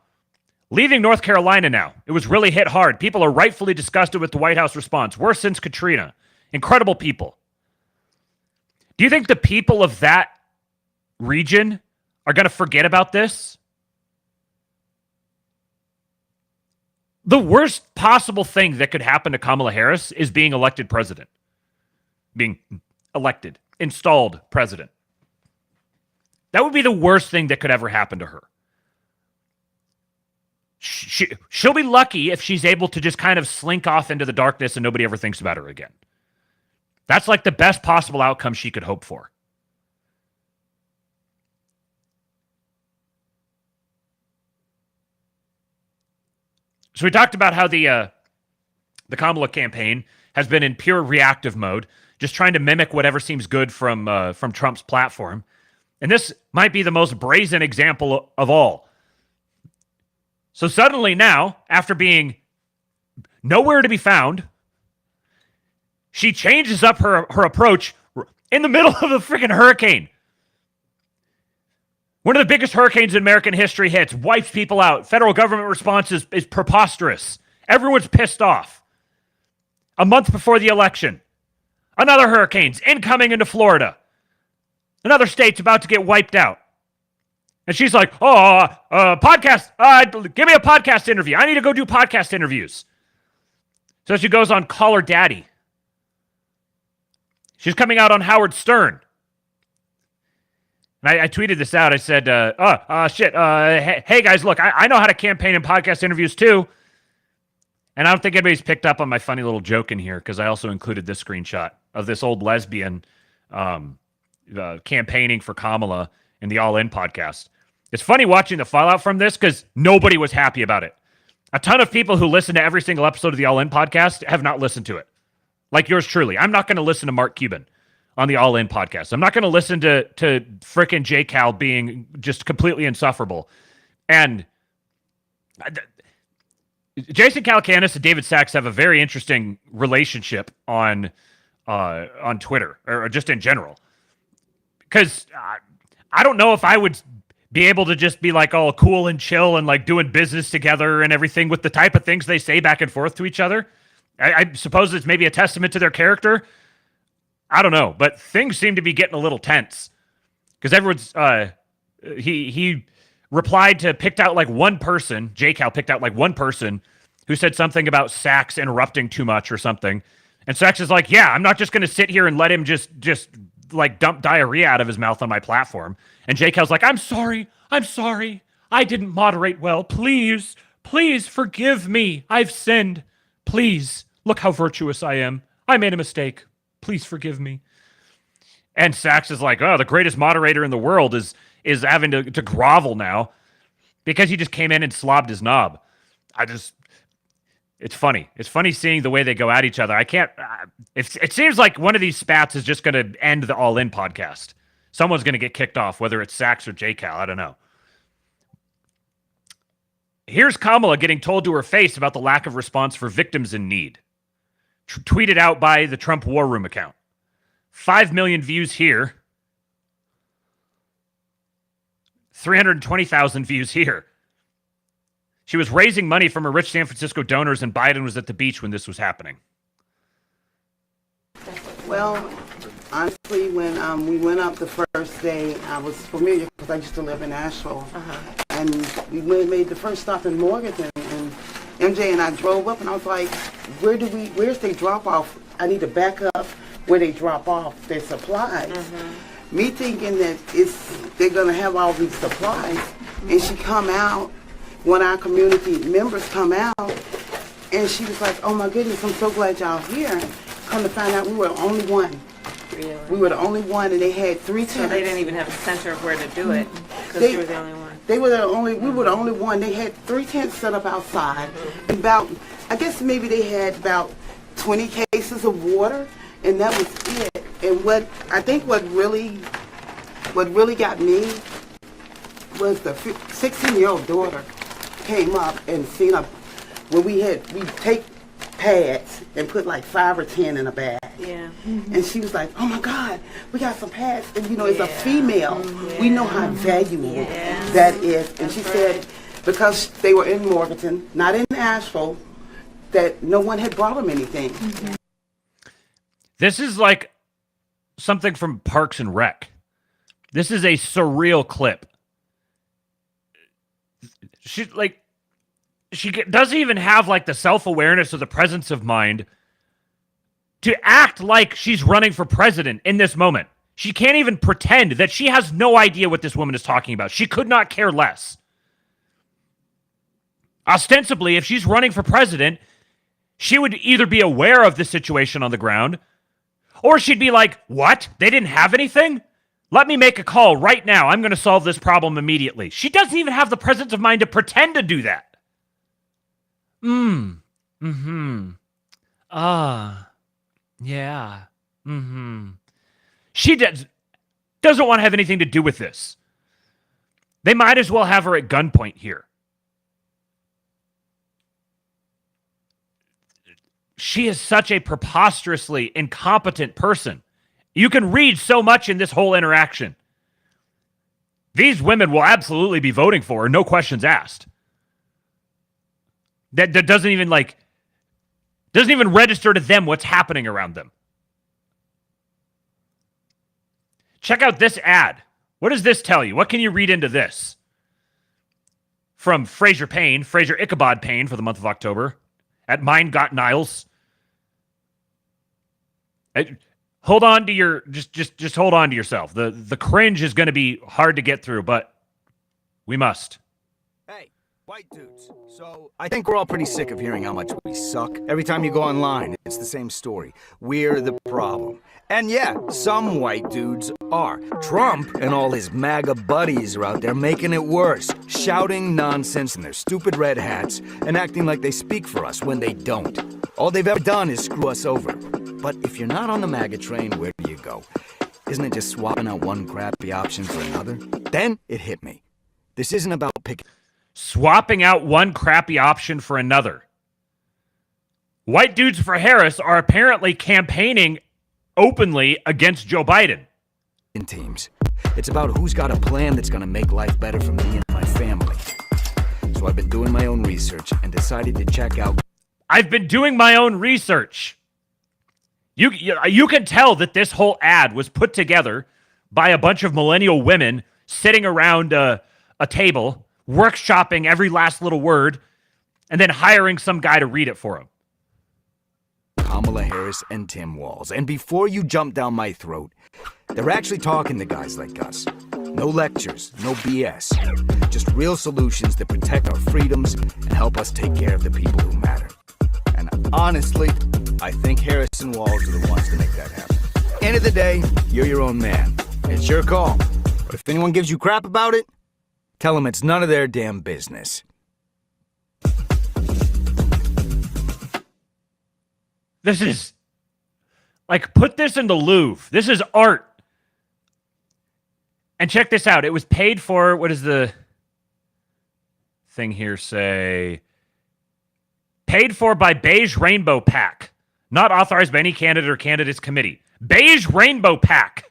Leaving North Carolina now. It was really hit hard. People are rightfully disgusted with the White House response. Worse since Katrina. Incredible people. Do you think the people of that region are going to forget about this? The worst possible thing that could happen to Kamala Harris is being elected president. Being elected, installed president. That would be the worst thing that could ever happen to her. She'll be lucky if she's able to just kind of slink off into the darkness and nobody ever thinks about her again. That's like the best possible outcome she could hope for. So we talked about how the Kamala campaign has been in pure reactive mode, just trying to mimic whatever seems good from Trump's platform. And this might be the most brazen example of all. So suddenly now, after being nowhere to be found, she changes up her approach in the middle of a freaking hurricane. One of the biggest hurricanes in American history hits, wipes people out. Federal government response is preposterous. Everyone's pissed off. A month before the election, another hurricane's incoming into Florida. Another state's about to get wiped out. And she's like, podcast, give me a podcast interview. I need to go do podcast interviews. So she goes on Call Her Daddy. She's coming out on Howard Stern. And I tweeted this out. I said, hey guys, look, I know how to campaign in podcast interviews too. And I don't think anybody's picked up on my funny little joke in here because I also included this screenshot of this old lesbian campaigning for Kamala in the All In podcast. It's funny watching the fallout from this because nobody was happy about it. A ton of people who listen to every single episode of the All In podcast have not listened to it. Like yours truly. I'm not going to listen to Mark Cuban on the All In podcast. I'm not going to listen to frickin' J. Cal being just completely insufferable. And Jason Calacanis and David Sachs have a very interesting relationship on Twitter, or just in general. Because I don't know if I would be able to just be like all cool and chill and like doing business together and everything with the type of things they say back and forth to each other. I suppose it's maybe a testament to their character. I don't know, but things seem to be getting a little tense because everyone's he replied to picked out like one person. J. Cal picked out like one person who said something about Sachs interrupting too much or something, and Sachs is like, "Yeah, I'm not just going to sit here and let him just like dump diarrhea out of his mouth on my platform." And J. Cal's like, I'm sorry, I didn't moderate well. Please forgive me. I've sinned. Please look how virtuous I am. I made a mistake. Please forgive me." And Sachs is like, "Oh, the greatest moderator in the world is having to grovel now because he just came in and slobbed his knob." It's funny. It's funny seeing the way they go at each other. I can't. It seems like one of these spats is just going to end the All In podcast. Someone's going to get kicked off, whether it's Sachs or J. Cal. I don't know. Here's Kamala getting told to her face about the lack of response for victims in need. Tweeted out by the Trump War Room account. 5 million views here. 320,000 views here. She was raising money from her rich San Francisco donors, and Biden was at the beach when this was happening. Well, honestly, when we went up the first day, I was familiar because I used to live in Asheville. And we made the first stop in Morganton, and MJ and I drove up, and I was like, where's they drop off? I need to back up where they drop off their supplies. Me thinking that they're going to have all these supplies, and she come out, one of our community members come out, And she was like, oh my goodness, I'm so glad y'all here. Come to find out we were the only one. Really? We were the only one, and they had 3 tents. So they didn't even have a center of where to do it because you were the only one. We were the only one. They had 3 tents set up outside. And I guess maybe they had about 20 cases of water, and that was it. And what really got me was the 16-year-old daughter came up and seen when we take pads and put like 5 or 10 in a bag. Yeah. And she was like, oh my God, we got some pads. And it's a female. We know how valuable that is. And she said, because they were in Morganton, not in Asheville, that no one had brought them anything. This is like something from Parks and Rec. This is a surreal clip. She doesn't even have like the self-awareness or the presence of mind to act like she's running for president in this moment. She can't even pretend that she has no idea what this woman is talking about. She could not care less. Ostensibly, if she's running for president, she would either be aware of the situation on the ground, or she'd be like, what? They didn't have anything? Let me make a call right now. I'm going to solve this problem immediately. She doesn't even have the presence of mind to pretend to do that. Yeah. She doesn't want to have anything to do with this. They might as well have her at gunpoint here. She is such a preposterously incompetent person. You can read so much in this whole interaction. These women will absolutely be voting for her, no questions asked. That doesn't even register to them what's happening around them. Check out this ad. What does this tell you? What can you read into this? From Fraser Ichabod Payne for the month of October at Mine Got Niles. Hold on to your just hold on to yourself. The cringe is going to be hard to get through, but we must. Hey, white dudes. So I think we're all pretty sick of hearing how much we suck. Every time you go online, it's the same story. We're the problem. And yeah, some white dudes are. Trump and all his MAGA buddies are out there making it worse, shouting nonsense in their stupid red hats and acting like they speak for us when they don't. All they've ever done is screw us over. But if you're not on the MAGA train, where do you go? Isn't it just swapping out one crappy option for another? Then it hit me. This isn't about picking... Swapping out one crappy option for another. White dudes for Harris are apparently campaigning openly against Joe Biden. In teams. It's about who's got a plan that's going to make life better for me and my family. So I've been doing my own research and decided to check out... I've been doing my own research. You can tell that this whole ad was put together by a bunch of millennial women sitting around a table, workshopping every last little word, and then hiring some guy to read it for them. Kamala Harris and Tim Walz. And before you jump down my throat, they're actually talking to guys like us. No lectures, no BS. Just real solutions that protect our freedoms and help us take care of the people who matter. And honestly, I think Harris and Walz are the ones to make that happen. End of the day, you're your own man. It's your call. But if anyone gives you crap about it, tell them it's none of their damn business. This is, put this in the Louvre. This is art. And check this out. It was paid for, what does the thing here say? Paid for by Beige Rainbow PAC. Not authorized by any candidate or candidates committee. Beige Rainbow PAC.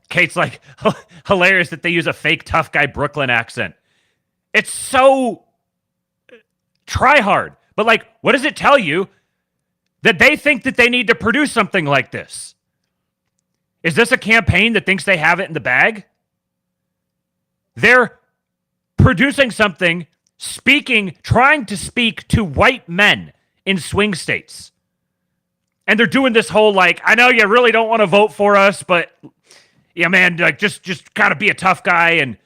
Kate's like, hilarious that they use a fake tough guy Brooklyn accent. It's so try hard. But what does it tell you? That they think that they need to produce something like this. Is this a campaign that thinks they have it in the bag? They're producing something, trying to speak to white men in swing states. And they're doing this whole I know you really don't want to vote for us, but yeah, man, just gotta be a tough guy and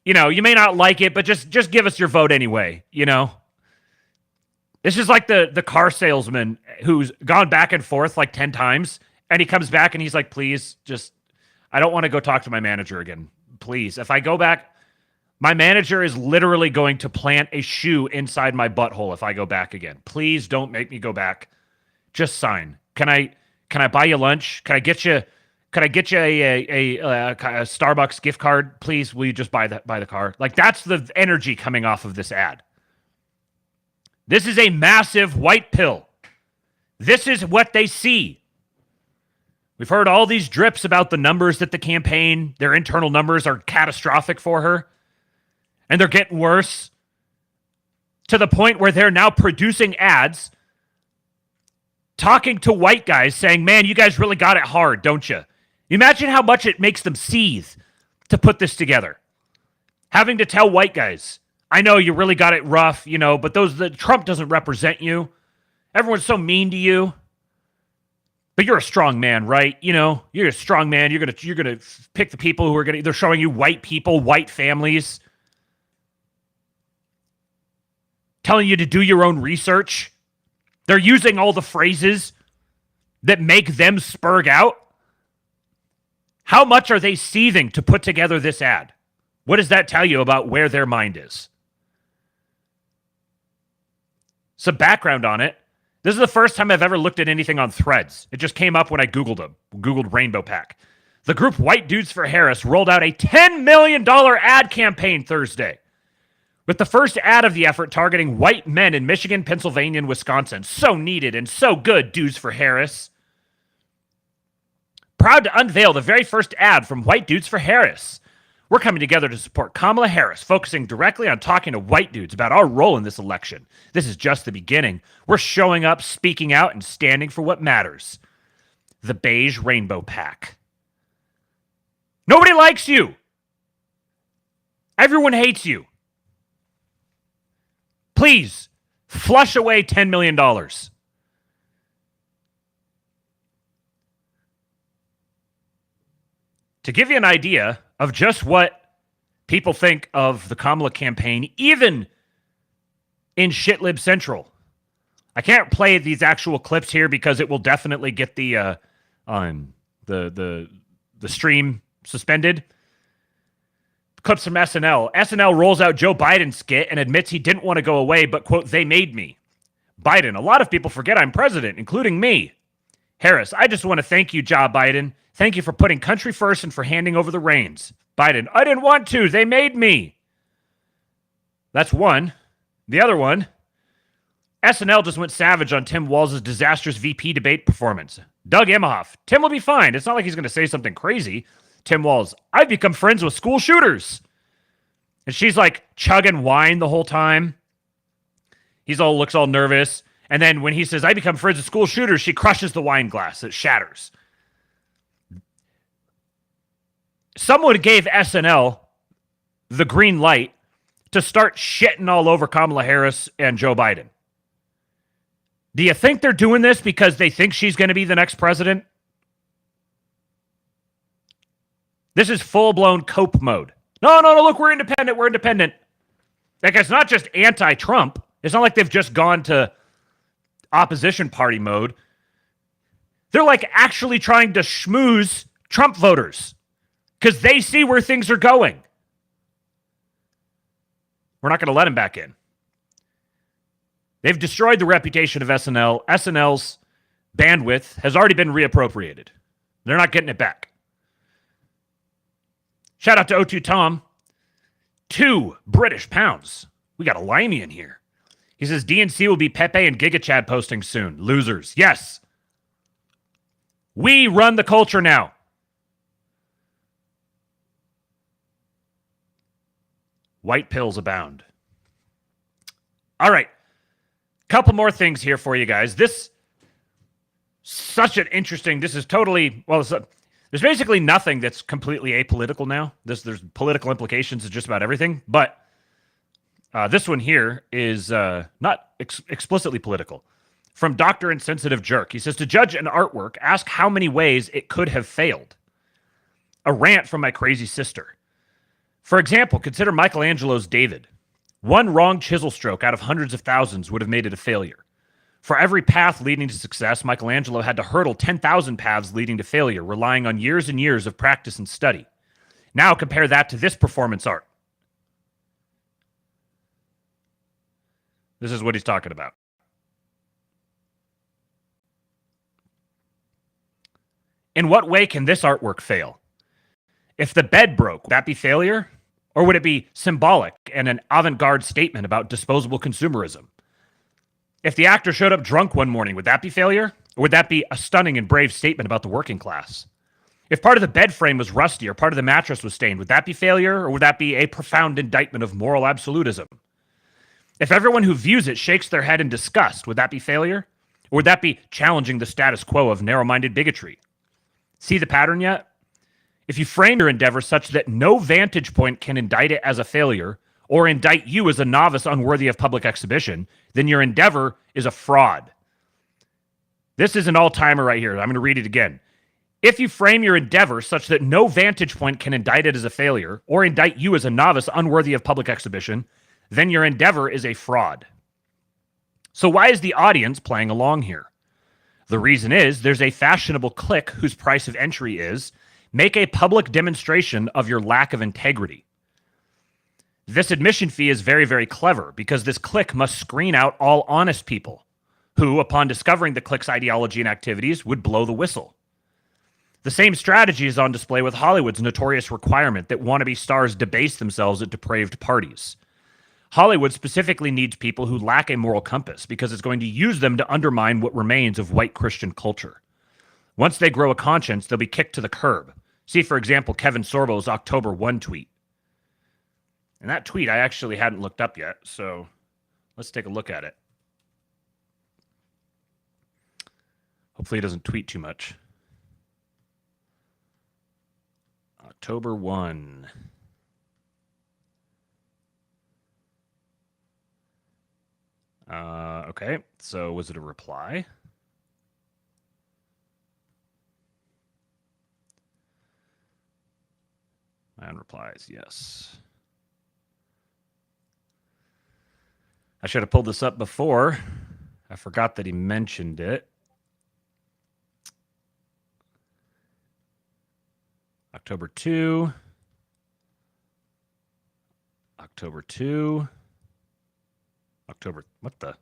You know, you may not like it, but just give us your vote anyway, you know? This is like the car salesman who's gone back and forth like 10 times, and he comes back and he's like, please, just, I don't want to go talk to my manager again. Please. If I go back, my manager is literally going to plant a shoe inside my butthole if I go back again. Please don't make me go back. Just sign. Can I buy you lunch? Can I get you a Starbucks gift card? Please, will you just buy the car? Like, that's the energy coming off of this ad. This is a massive white pill. This is what they see. We've heard all these drips about the numbers that the campaign, their internal numbers are catastrophic for her. And they're getting worse to the point where they're now producing ads talking to white guys saying, man, you guys really got it hard, don't you? Imagine how much it makes them seethe to put this together. Having to tell white guys, I know you really got it rough, you know, but Trump doesn't represent you. Everyone's so mean to you. But you're a strong man, right? You know, you're a strong man. You're gonna pick the people who are they're showing you white people, white families, telling you to do your own research. They're using all the phrases that make them spurg out. How much are they seething to put together this ad? What does that tell you about where their mind is? Some background on it. This is the first time I've ever looked at anything on Threads. It just came up when I Googled Rainbow PAC. The group White Dudes for Harris rolled out a $10 million ad campaign Thursday, with the first ad of the effort targeting white men in Michigan, Pennsylvania, and Wisconsin. So needed and so good, Dudes for Harris. Proud to unveil the very first ad from White Dudes for Harris. We're coming together to support Kamala Harris, focusing directly on talking to white dudes about our role in this election. This is just the beginning. We're showing up, speaking out, and standing for what matters. The Beige Rainbow PAC. Nobody likes you. Everyone hates you. Please, flush away $10 million. To give you an idea of just what people think of the Kamala campaign, even in Shitlib Central. I can't play these actual clips here because it will definitely get the stream suspended. Clips from SNL. SNL rolls out Joe Biden's skit and admits he didn't want to go away, but, quote, they made me. Biden, a lot of people forget I'm president, including me. Harris, I just want to thank you, Joe Biden. Thank you for putting country first and for handing over the reins. Biden, I didn't want to. They made me. That's one. The other one, SNL just went savage on Tim Walz's disastrous VP debate performance. Doug Emhoff, Tim will be fine. It's not like he's going to say something crazy. Tim Walz, I've become friends with school shooters. And she's like chugging wine the whole time. Looks all nervous. And then when he says, I become friends with school shooters, she crushes the wine glass. It shatters. Someone gave SNL the green light to start shitting all over Kamala Harris and Joe Biden. Do you think they're doing this because they think she's going to be the next president? This is full-blown cope mode. No, look, we're independent. Like, it's not just anti-Trump. It's not like they've just gone to opposition party mode. They're like actually trying to schmooze Trump voters because they see where things are going. We're not going to let him back in. They've destroyed the reputation of SNL. SNL's bandwidth has already been reappropriated. They're not getting it back. Shout out to O2 Tom. 2 British pounds. We got a limey in here. He says DNC will be Pepe and Giga Chad posting soon. Losers. Yes. We run the culture now. White pills abound. All right. Couple more things here for you guys. This is totally, there's basically nothing that's completely apolitical now. There's political implications to just about everything, but this one here is not explicitly political. From Dr. Insensitive Jerk. He says, to judge an artwork, ask how many ways it could have failed. A rant from my crazy sister. For example, consider Michelangelo's David. One wrong chisel stroke out of hundreds of thousands would have made it a failure. For every path leading to success, Michelangelo had to hurdle 10,000 paths leading to failure, relying on years and years of practice and study. Now compare that to this performance art. This is what he's talking about. In what way can this artwork fail? If the bed broke, would that be failure? Or would it be symbolic and an avant-garde statement about disposable consumerism? If the actor showed up drunk one morning, would that be failure? Or would that be a stunning and brave statement about the working class? If part of the bed frame was rusty or part of the mattress was stained, would that be failure? Or would that be a profound indictment of moral absolutism? If everyone who views it shakes their head in disgust, would that be failure? Or would that be challenging the status quo of narrow-minded bigotry? See the pattern yet? If you frame your endeavor such that no vantage point can indict it as a failure or indict you as a novice unworthy of public exhibition, then your endeavor is a fraud. This is an all-timer right here. I'm going to read it again. If you frame your endeavor such that no vantage point can indict it as a failure or indict you as a novice unworthy of public exhibition, then your endeavor is a fraud. So why is the audience playing along here? The reason is there's a fashionable clique whose price of entry is make a public demonstration of your lack of integrity. This admission fee is very, very clever because this clique must screen out all honest people who, upon discovering the clique's ideology and activities, would blow the whistle. The same strategy is on display with Hollywood's notorious requirement that wannabe stars debase themselves at depraved parties. Hollywood specifically needs people who lack a moral compass because it's going to use them to undermine what remains of white Christian culture. Once they grow a conscience, they'll be kicked to the curb. See, for example, Kevin Sorbo's October 1 tweet. And that tweet I actually hadn't looked up yet, so let's take a look at it. Hopefully he doesn't tweet too much. October 1. Okay, so was it a reply? And replies, yes. I should have pulled this up before. I forgot that he mentioned it. October 2. October 2. October, what the?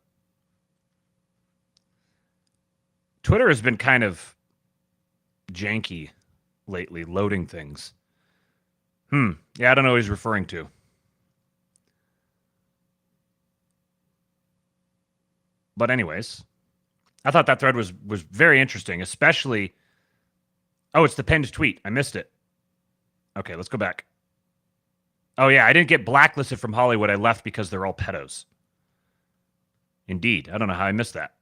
Twitter has been kind of janky lately, loading things. Yeah, I don't know what he's referring to. But anyways, I thought that thread was very interesting, especially... Oh, it's the pinned tweet. I missed it. Okay, let's go back. Oh, yeah, I didn't get blacklisted from Hollywood. I left because they're all pedos. Indeed. I don't know how I missed that.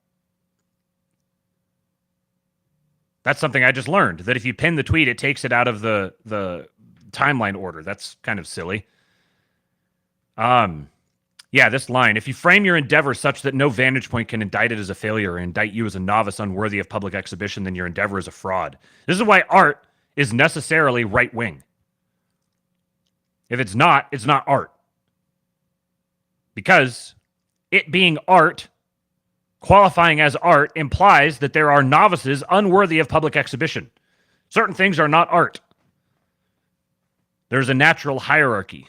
That's something I just learned, that if you pin the tweet, it takes it out of the timeline order. That's kind of silly. Yeah, this line. If you frame your endeavor such that no vantage point can indict it as a failure or indict you as a novice unworthy of public exhibition, then your endeavor is a fraud. This is why art is necessarily right-wing. If it's not art. Because it being art, qualifying as art, implies that there are novices unworthy of public exhibition. Certain things are not art. There's a natural hierarchy.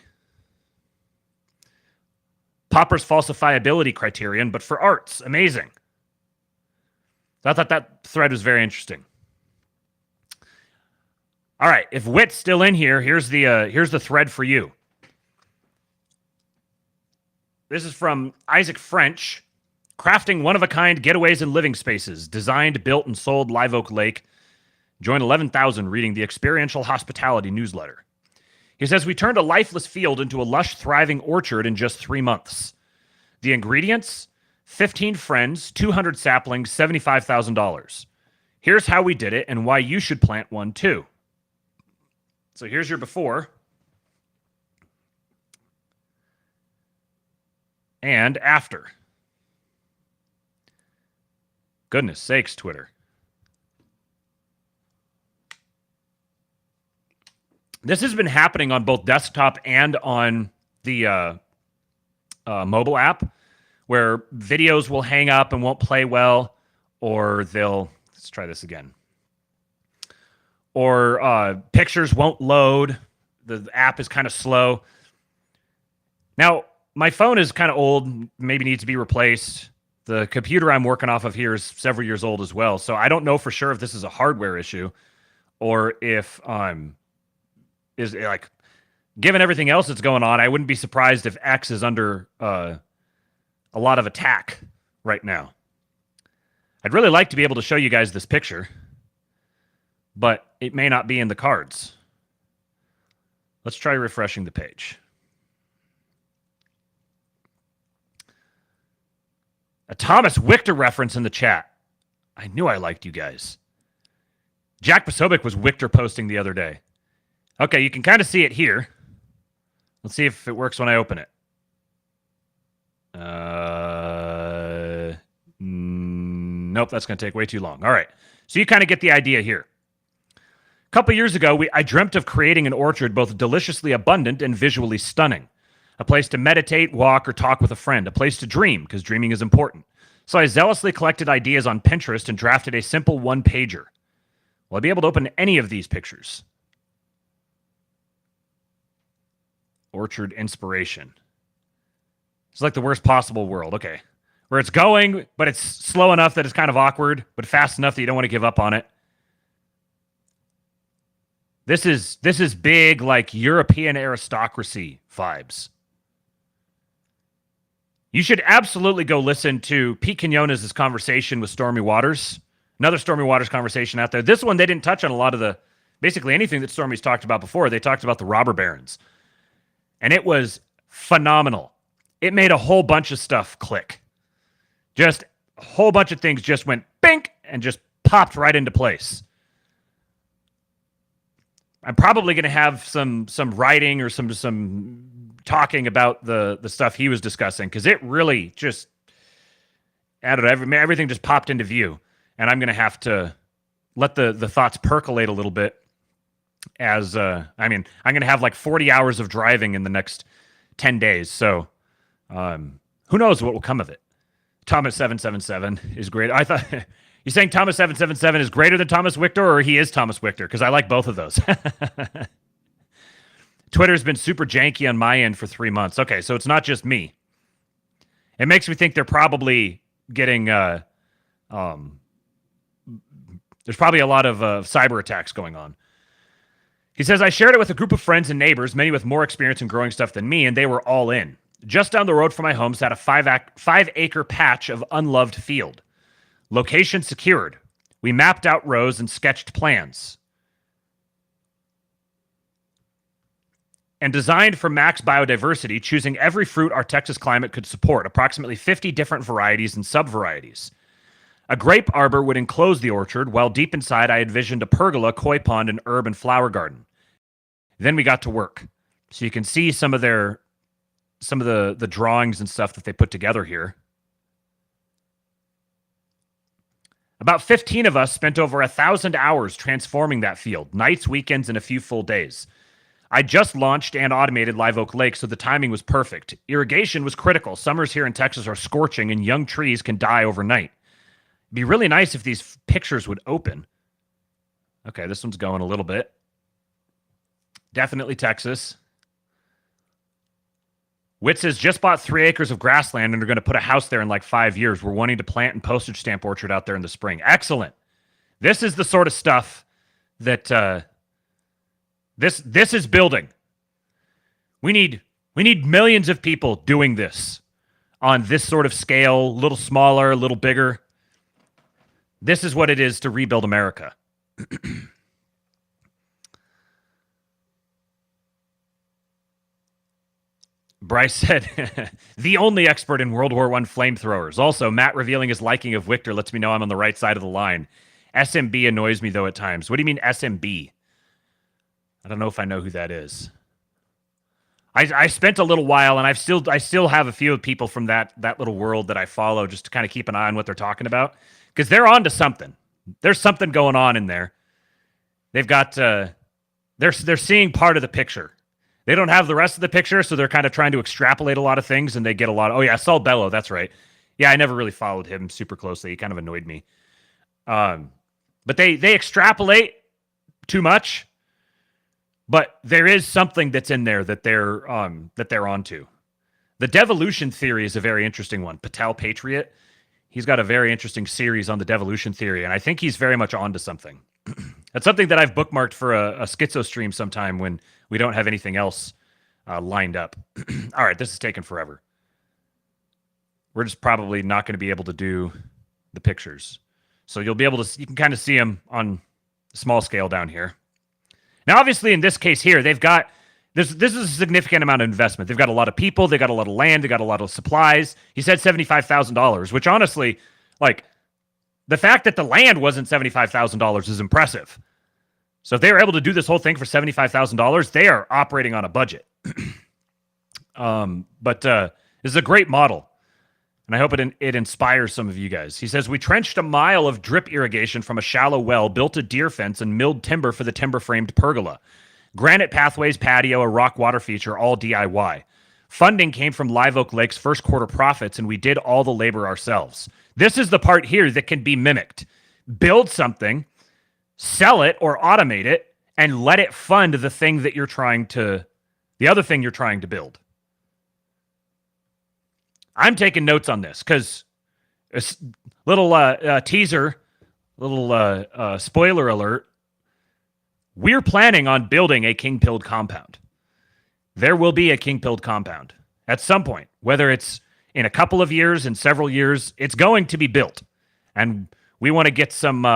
Popper's falsifiability criterion, but for arts. Amazing. I thought that thread was very interesting. All right, if Wit's still in here, here's the thread for you. This is from Isaac French, crafting one-of-a-kind getaways and living spaces, designed, built, and sold Live Oak Lake. Join 11,000 reading the Experiential Hospitality newsletter. He says, we turned a lifeless field into a lush, thriving orchard in just 3 months. The ingredients, 15 friends, 200 saplings, $75,000. Here's how we did it and why you should plant one too. So here's your before and after. Goodness sakes, Twitter. This has been happening on both desktop and on the mobile app, where videos will hang up and won't play well, or let's try this again. Or pictures won't load. The app is kind of slow. Now, my phone is kind of old, maybe needs to be replaced. The computer I'm working off of here is several years old as well. So I don't know for sure if this is a hardware issue or if is like, given everything else that's going on, I wouldn't be surprised if X is under a lot of attack right now. I'd really like to be able to show you guys this picture, but it may not be in the cards. Let's try refreshing the page. A Thomas Wichter reference in the chat. I knew I liked you guys. Jack Posobiec was Wichter posting the other day. Okay, you can kind of see it here. Let's see if it works when I open it. Nope, that's going to take way too long. All right, so you kind of get the idea here. A couple years ago, I dreamt of creating an orchard both deliciously abundant and visually stunning. A place to meditate, walk, or talk with a friend. A place to dream, because dreaming is important. So I zealously collected ideas on Pinterest and drafted a simple one-pager. Will I be able to open any of these pictures? Orchard inspiration. It's like the worst possible world. Okay. Where it's going, but it's slow enough that it's kind of awkward, but fast enough that you don't want to give up on it. This is big, like European aristocracy vibes. You should absolutely go listen to Pete Quinones' conversation with Stormy Waters. Another Stormy Waters conversation out there. This one, they didn't touch on a lot of basically anything that Stormy's talked about before. They talked about the robber barons. And it was phenomenal. It made a whole bunch of stuff click. Just a whole bunch of things just went bink and just popped right into place. I'm probably going to have some writing or some talking about the stuff he was discussing, because it really just, I don't know, everything just popped into view. And I'm going to have to let the thoughts percolate a little bit as, I'm going to have like 40 hours of driving in the next 10 days. So who knows what will come of it. Thomas 777 is great. I thought... You saying Thomas 777 is greater than Thomas Wichter, or he is Thomas Wichter? Because I like both of those. Twitter's been super janky on my end for 3 months. Okay, so it's not just me. It makes me think they're probably getting... there's probably a lot of cyber attacks going on. He says, I shared it with a group of friends and neighbors, many with more experience in growing stuff than me, and they were all in. Just down the road from my home sat a 5-acre patch of unloved field. Location secured. We mapped out rows and sketched plans. And designed for max biodiversity, choosing every fruit our Texas climate could support, approximately 50 different varieties and subvarieties. A grape arbor would enclose the orchard, while deep inside I envisioned a pergola, koi pond, and herb and flower garden. Then we got to work. So you can see some of the drawings and stuff that they put together here. About 15 of us spent over 1,000 hours transforming that field, nights, weekends, and a few full days. I just launched and automated Live Oak Lake, so the timing was perfect. Irrigation was critical. Summers here in Texas are scorching, and young trees can die overnight. It'd be really nice if these pictures would open. Okay, this one's going a little bit. Definitely Texas. Witt says, just bought 3 acres of grassland and are going to put a house there in like 5 years. We're wanting to plant and postage stamp orchard out there in the spring. Excellent. This is the sort of stuff that this is building. We need millions of people doing this on this sort of scale, a little smaller, a little bigger. This is what it is to rebuild America. Bryce said, the only expert in World War I flamethrowers. Also, Matt revealing his liking of Wichter lets me know I'm on the right side of the line. SMB annoys me, though, at times. What do you mean SMB? I don't know if I know who that is. I spent a little while, and I still have a few people from that little world that I follow just to kind of keep an eye on what they're talking about, because they're on to something. There's something going on in there. They've got they're seeing part of the picture. They don't have the rest of the picture, so they're kind of trying to extrapolate a lot of things, and they get a lot of, oh yeah, Saul Bellow, that's right. Yeah, I never really followed him super closely. He kind of annoyed me. But they extrapolate too much, but there is something that's in there that they're onto. The devolution theory is a very interesting one. Patel Patriot, he's got a very interesting series on the devolution theory, and I think he's very much onto something. That's something that I've bookmarked for a schizo stream sometime when we don't have anything else lined up. All right, this is taking forever. We're just probably not going to be able to do the pictures. So you'll be able to, you can kind of see them on a small scale down here. Now, obviously, in this case here, they've got, this is a significant amount of investment. They've got a lot of people, they got a lot of land, they got a lot of supplies. He said $75,000, which honestly, like, the fact that the land wasn't $75,000 is impressive. So if they were able to do this whole thing for $75,000, they are operating on a budget. But this is a great model. And I hope it inspires some of you guys. He says, we trenched a mile of drip irrigation from a shallow well, built a deer fence, and milled timber for the timber-framed pergola. Granite pathways, patio, a rock water feature, all DIY. Funding came from Live Oak Lake's first quarter profits, and we did all the labor ourselves. This is the part here that can be mimicked. Build something, sell it or automate it, and let it fund the thing that you're trying to, the other thing you're trying to build. I'm taking notes on this because a little teaser, little spoiler alert. We're planning on building a king-pilled compound. There will be a king-pilled compound at some point, whether it's in a couple of years, in several years, it's going to be built. And we want to get some, we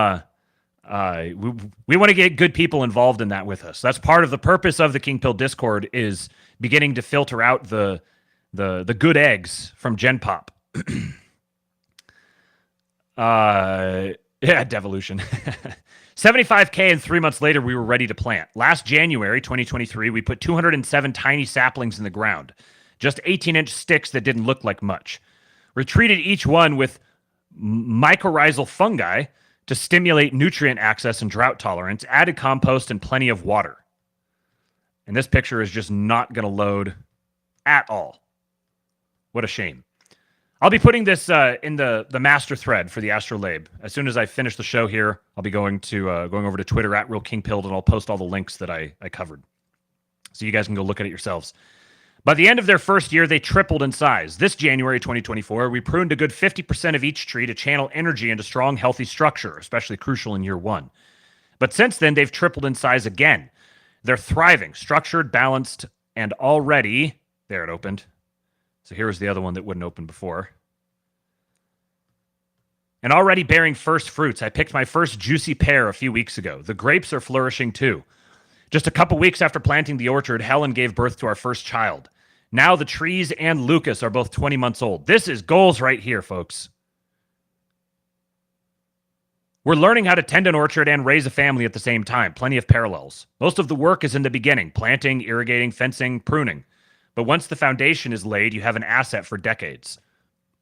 want to get good people involved in that with us. That's part of the purpose of the King Pill Discord, is beginning to filter out the good eggs from Gen Pop. Yeah, devolution. 75K, and 3 months later, we were ready to plant. Last January, 2023, we put 207 tiny saplings in the ground. Just 18-inch sticks that didn't look like much. Retreated each one with mycorrhizal fungi to stimulate nutrient access and drought tolerance, added compost and plenty of water. And this picture is just not going to load at all. What a shame. I'll be putting this in the master thread for the ASTROLABE. As soon as I finish the show here, I'll be going over to Twitter at RealKingPilled, and I'll post all the links that I covered. So you guys can go look at it yourselves. By the end of their first year, they tripled in size. This January 2024, we pruned a good 50% of each tree to channel energy into strong, healthy structure, especially crucial in year one. But since then, they've tripled in size again. They're thriving, structured, balanced, and already... There, it opened. So here's the other one that wouldn't open before. And already bearing first fruits. I picked my first juicy pear a few weeks ago. The grapes are flourishing too. Just a couple weeks after planting the orchard, Helen gave birth to our first child. Now the trees and Lucas are both 20 months old. This is goals right here, folks. We're learning how to tend an orchard and raise a family at the same time. Plenty of parallels. Most of the work is in the beginning. Planting, irrigating, fencing, pruning. But once the foundation is laid, you have an asset for decades.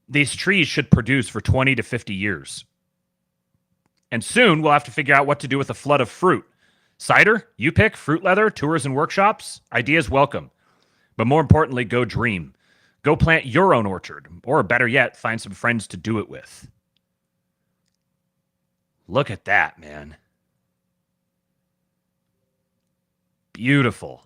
These trees should produce for 20 to 50 years. And soon we'll have to figure out what to do with a flood of fruit. Cider, you pick, fruit leather, tours and workshops, ideas welcome. But more importantly, go dream. Go plant your own orchard, or better yet, find some friends to do it with. Look at that, man. Beautiful.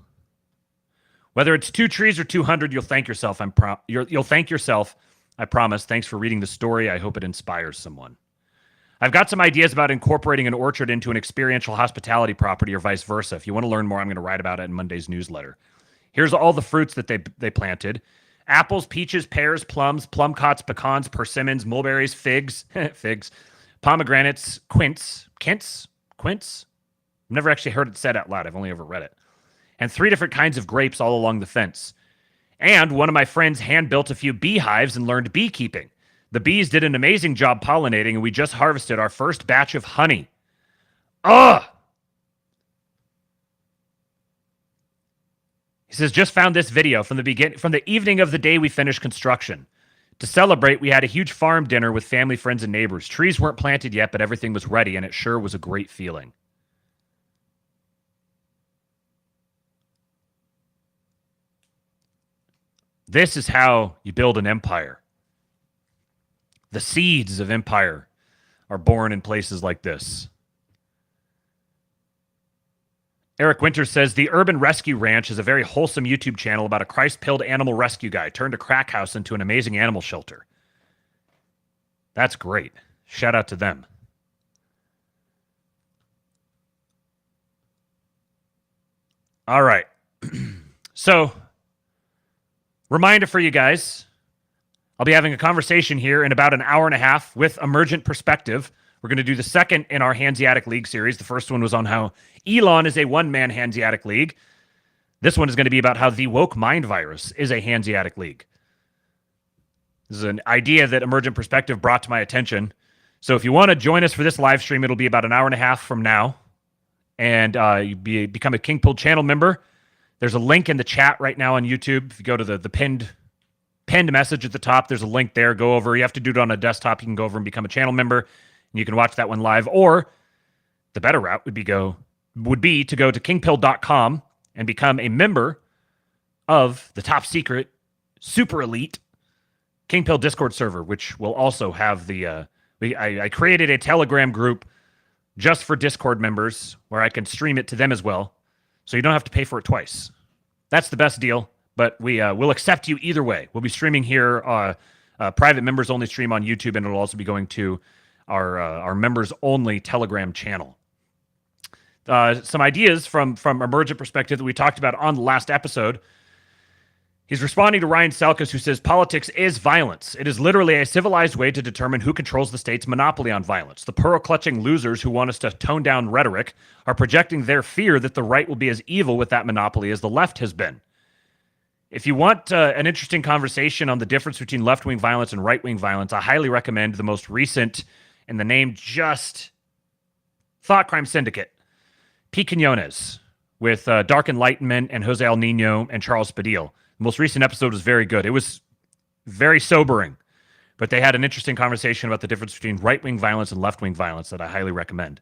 Whether it's 2 trees or 200, you'll thank yourself. You'll thank yourself. I promise. Thanks for reading the story. I hope it inspires someone. I've got some ideas about incorporating an orchard into an experiential hospitality property or vice versa. If you want to learn more, I'm going to write about it in Monday's newsletter. Here's all the fruits that they planted. Apples, peaches, pears, plums, plumcotts, pecans, persimmons, mulberries, figs, pomegranates, quince. I've never actually heard it said out loud. I've only ever read it. And 3 different kinds of grapes all along the fence. And one of my friends hand-built a few beehives and learned beekeeping. The bees did an amazing job pollinating, and we just harvested our first batch of honey. Ugh! He says, just found this video from the evening of the day we finished construction. To celebrate, we had a huge farm dinner with family, friends, and neighbors. Trees weren't planted yet, but everything was ready, and it sure was a great feeling. This is how you build an empire. The seeds of empire are born in places like this. Eric Winters says, the Urban Rescue Ranch is a very wholesome YouTube channel about a Christ-pilled animal rescue guy turned a crack house into an amazing animal shelter. That's great. Shout out to them. All right. So, reminder for you guys, I'll be having a conversation here in about an hour and a half with Emergent Perspective. We're going to do the second in our Hanseatic League series. The first one was on how Elon is a one-man Hanseatic League. This one is going to be about how the woke mind virus is a Hanseatic League. This is an idea that Emergent Perspective brought to my attention. So if you want to join us for this live stream, it'll be about an hour and a half from now. And you become a King Pill channel member. There's a link in the chat right now on YouTube. If you go to the pinned message at the top, there's a link there. Go over. You have to do it on a desktop. You can go over and become a channel member, and you can watch that one live. Or the better route would be to go to kingpill.com and become a member of the top secret, super elite King Pill Discord server, which will also have the. I created a Telegram group just for Discord members where I can stream it to them as well. So you don't have to pay for it twice. That's the best deal, but we'll accept you either way. We'll be streaming here, private members only stream on YouTube, and it'll also be going to our members only Telegram channel. Some ideas from Emergent Perspective that we talked about on the last episode. He's responding to Ryan Selkis, who says, politics is violence. It is literally a civilized way to determine who controls the state's monopoly on violence. The pearl-clutching losers who want us to tone down rhetoric are projecting their fear that the right will be as evil with that monopoly as the left has been. If you want an interesting conversation on the difference between left-wing violence and right-wing violence, I highly recommend the most recent, and the name just Thought Crime Syndicate, P. Quinones, with Dark Enlightenment and Jose El Nino and Charles Padilla. The most recent episode was very good. It was very sobering, but they had an interesting conversation about the difference between right-wing violence and left-wing violence that I highly recommend.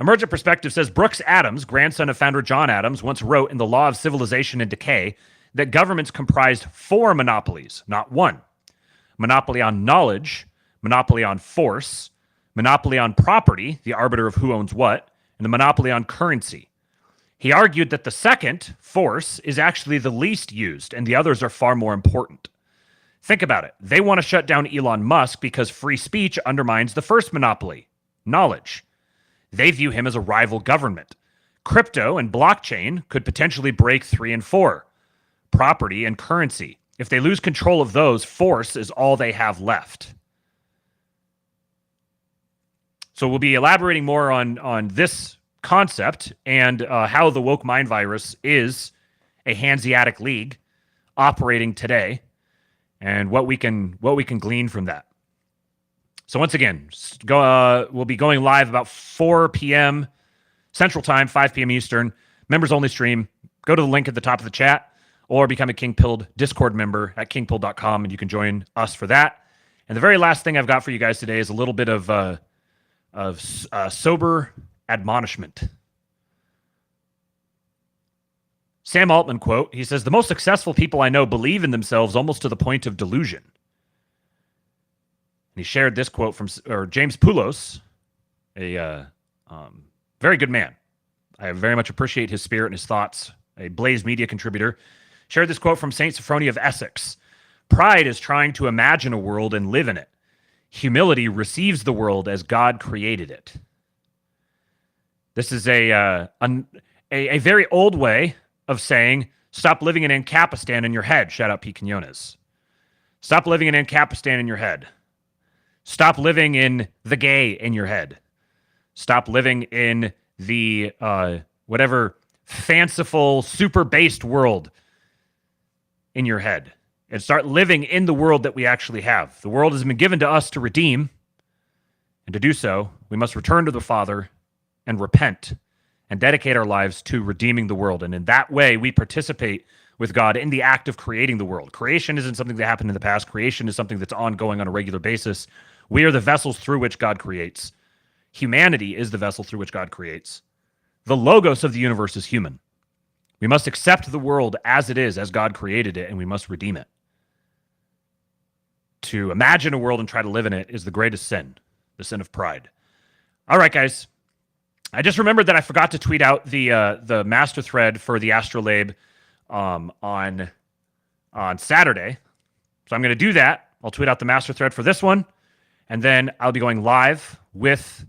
Emergent Perspective says, Brooks Adams, grandson of founder John Adams, once wrote in The Law of Civilization and Decay that governments comprised 4 monopolies, not 1. Monopoly on knowledge, monopoly on force, monopoly on property, the arbiter of who owns what, and the monopoly on currency. He argued that the second, force, is actually the least used, and the others are far more important. Think about it. They want to shut down Elon Musk because free speech undermines the first monopoly, knowledge. They view him as a rival government. Crypto and blockchain could potentially break 3 and 4, property and currency. If they lose control of those, force is all they have left. So we'll be elaborating more on this concept and how the woke mind virus is a Hanseatic League operating today, and what we can glean from that. So once again, we'll be going live about 4 p.m. Central Time, 5 p.m. Eastern. Members only stream. Go to the link at the top of the chat, or become a King Pilled Discord member at kingpilled.com, and you can join us for that. And the very last thing I've got for you guys today is a little bit of sober admonishment. Sam Altman quote, he says, the most successful people I know believe in themselves almost to the point of delusion. And he shared this quote from James Poulos, a very good man. I very much appreciate his spirit and his thoughts. A Blaze Media contributor shared this quote from Saint Sophronia of Essex. Pride is trying to imagine a world and live in it. Humility receives the world as God created it. This is a very old way of saying, stop living in Ancapistan in your head. Shout out P. Quinones. Stop living in Ancapistan in your head. Stop living in the gay in your head. Stop living in the whatever fanciful, super-based world in your head. And start living in the world that we actually have. The world has been given to us to redeem. And to do so, we must return to the Father and repent and dedicate our lives to redeeming the world. And in that way, we participate with God in the act of creating the world. Creation isn't something that happened in the past. Creation is something that's ongoing on a regular basis. We are the vessels through which God creates. Humanity is the vessel through which God creates. The logos of the universe is human. We must accept the world as it is, as God created it, and we must redeem it. to imagine a world and try to live in it is the greatest sin, the sin of pride. All right, guys. I just remembered that I forgot to tweet out the master thread for the ASTROLABE on Saturday. So I'm going to do that. I'll tweet out the master thread for this one, and then I'll be going live with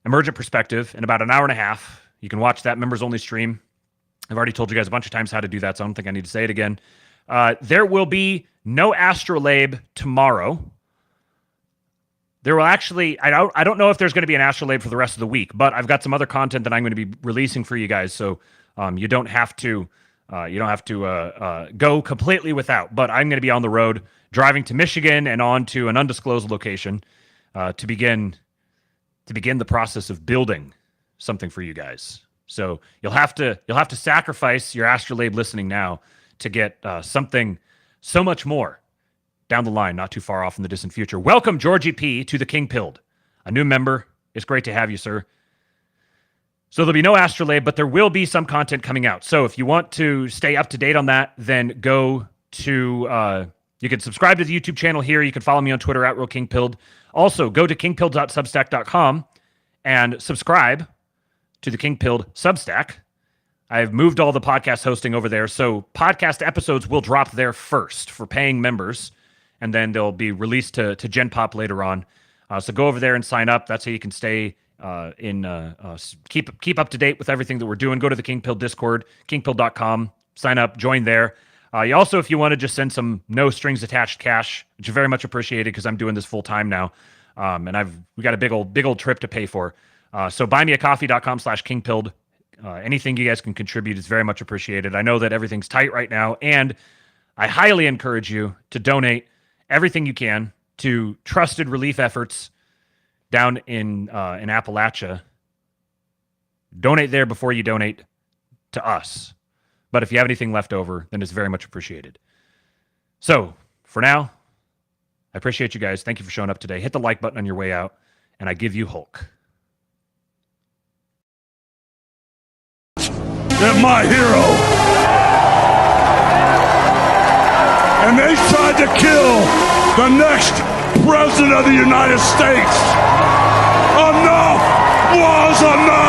Emergent Perspective in about an hour and a half. You can watch that members-only stream. I've already told you guys a bunch of times how to do that, so I don't think I need to say it again. There will be no ASTROLABE tomorrow. There will actually, I don't know if there's going to be an ASTROLABE for the rest of the week, but I've got some other content that I'm going to be releasing for you guys, so you don't have to go completely without. But I'm going to be on the road, driving to Michigan and on to an undisclosed location to begin the process of building something for you guys. So you'll have to sacrifice your ASTROLABE listening now to get something so much more down the line, not too far off in the distant future. Welcome, Georgie P, to the King Pilled, a new member. It's great to have you, sir. So there'll be no ASTROLABE, but there will be some content coming out. So if you want to stay up to date on that, then go to, you can subscribe to the YouTube channel here. You can follow me on Twitter @RealKingPilled. Also, go to kingpilled.substack.com and subscribe to the King Pilled Substack. I've moved all the podcast hosting over there, so podcast episodes will drop there first for paying members, and then they'll be released to Gen Pop later on. So go over there and sign up. That's how you can stay keep up to date with everything that we're doing. Go to the King Pilled Discord, kingpilled.com, sign up, join there. You also, if you want to just send some no strings attached cash, which is very much appreciated because I'm doing this full time now, and we got a big old trip to pay for. So buymeacoffee.com/kingpilled. Anything you guys can contribute is very much appreciated. I know that everything's tight right now, and I highly encourage you to donate everything you can to trusted relief efforts down in Appalachia. Donate there before you donate to us. But if you have anything left over, then it's very much appreciated. So for now, I appreciate you guys. Thank you for showing up today. Hit the like button on your way out, and I give you Hulk. They're my hero. And they tried to kill the next president of the United States. Enough was enough.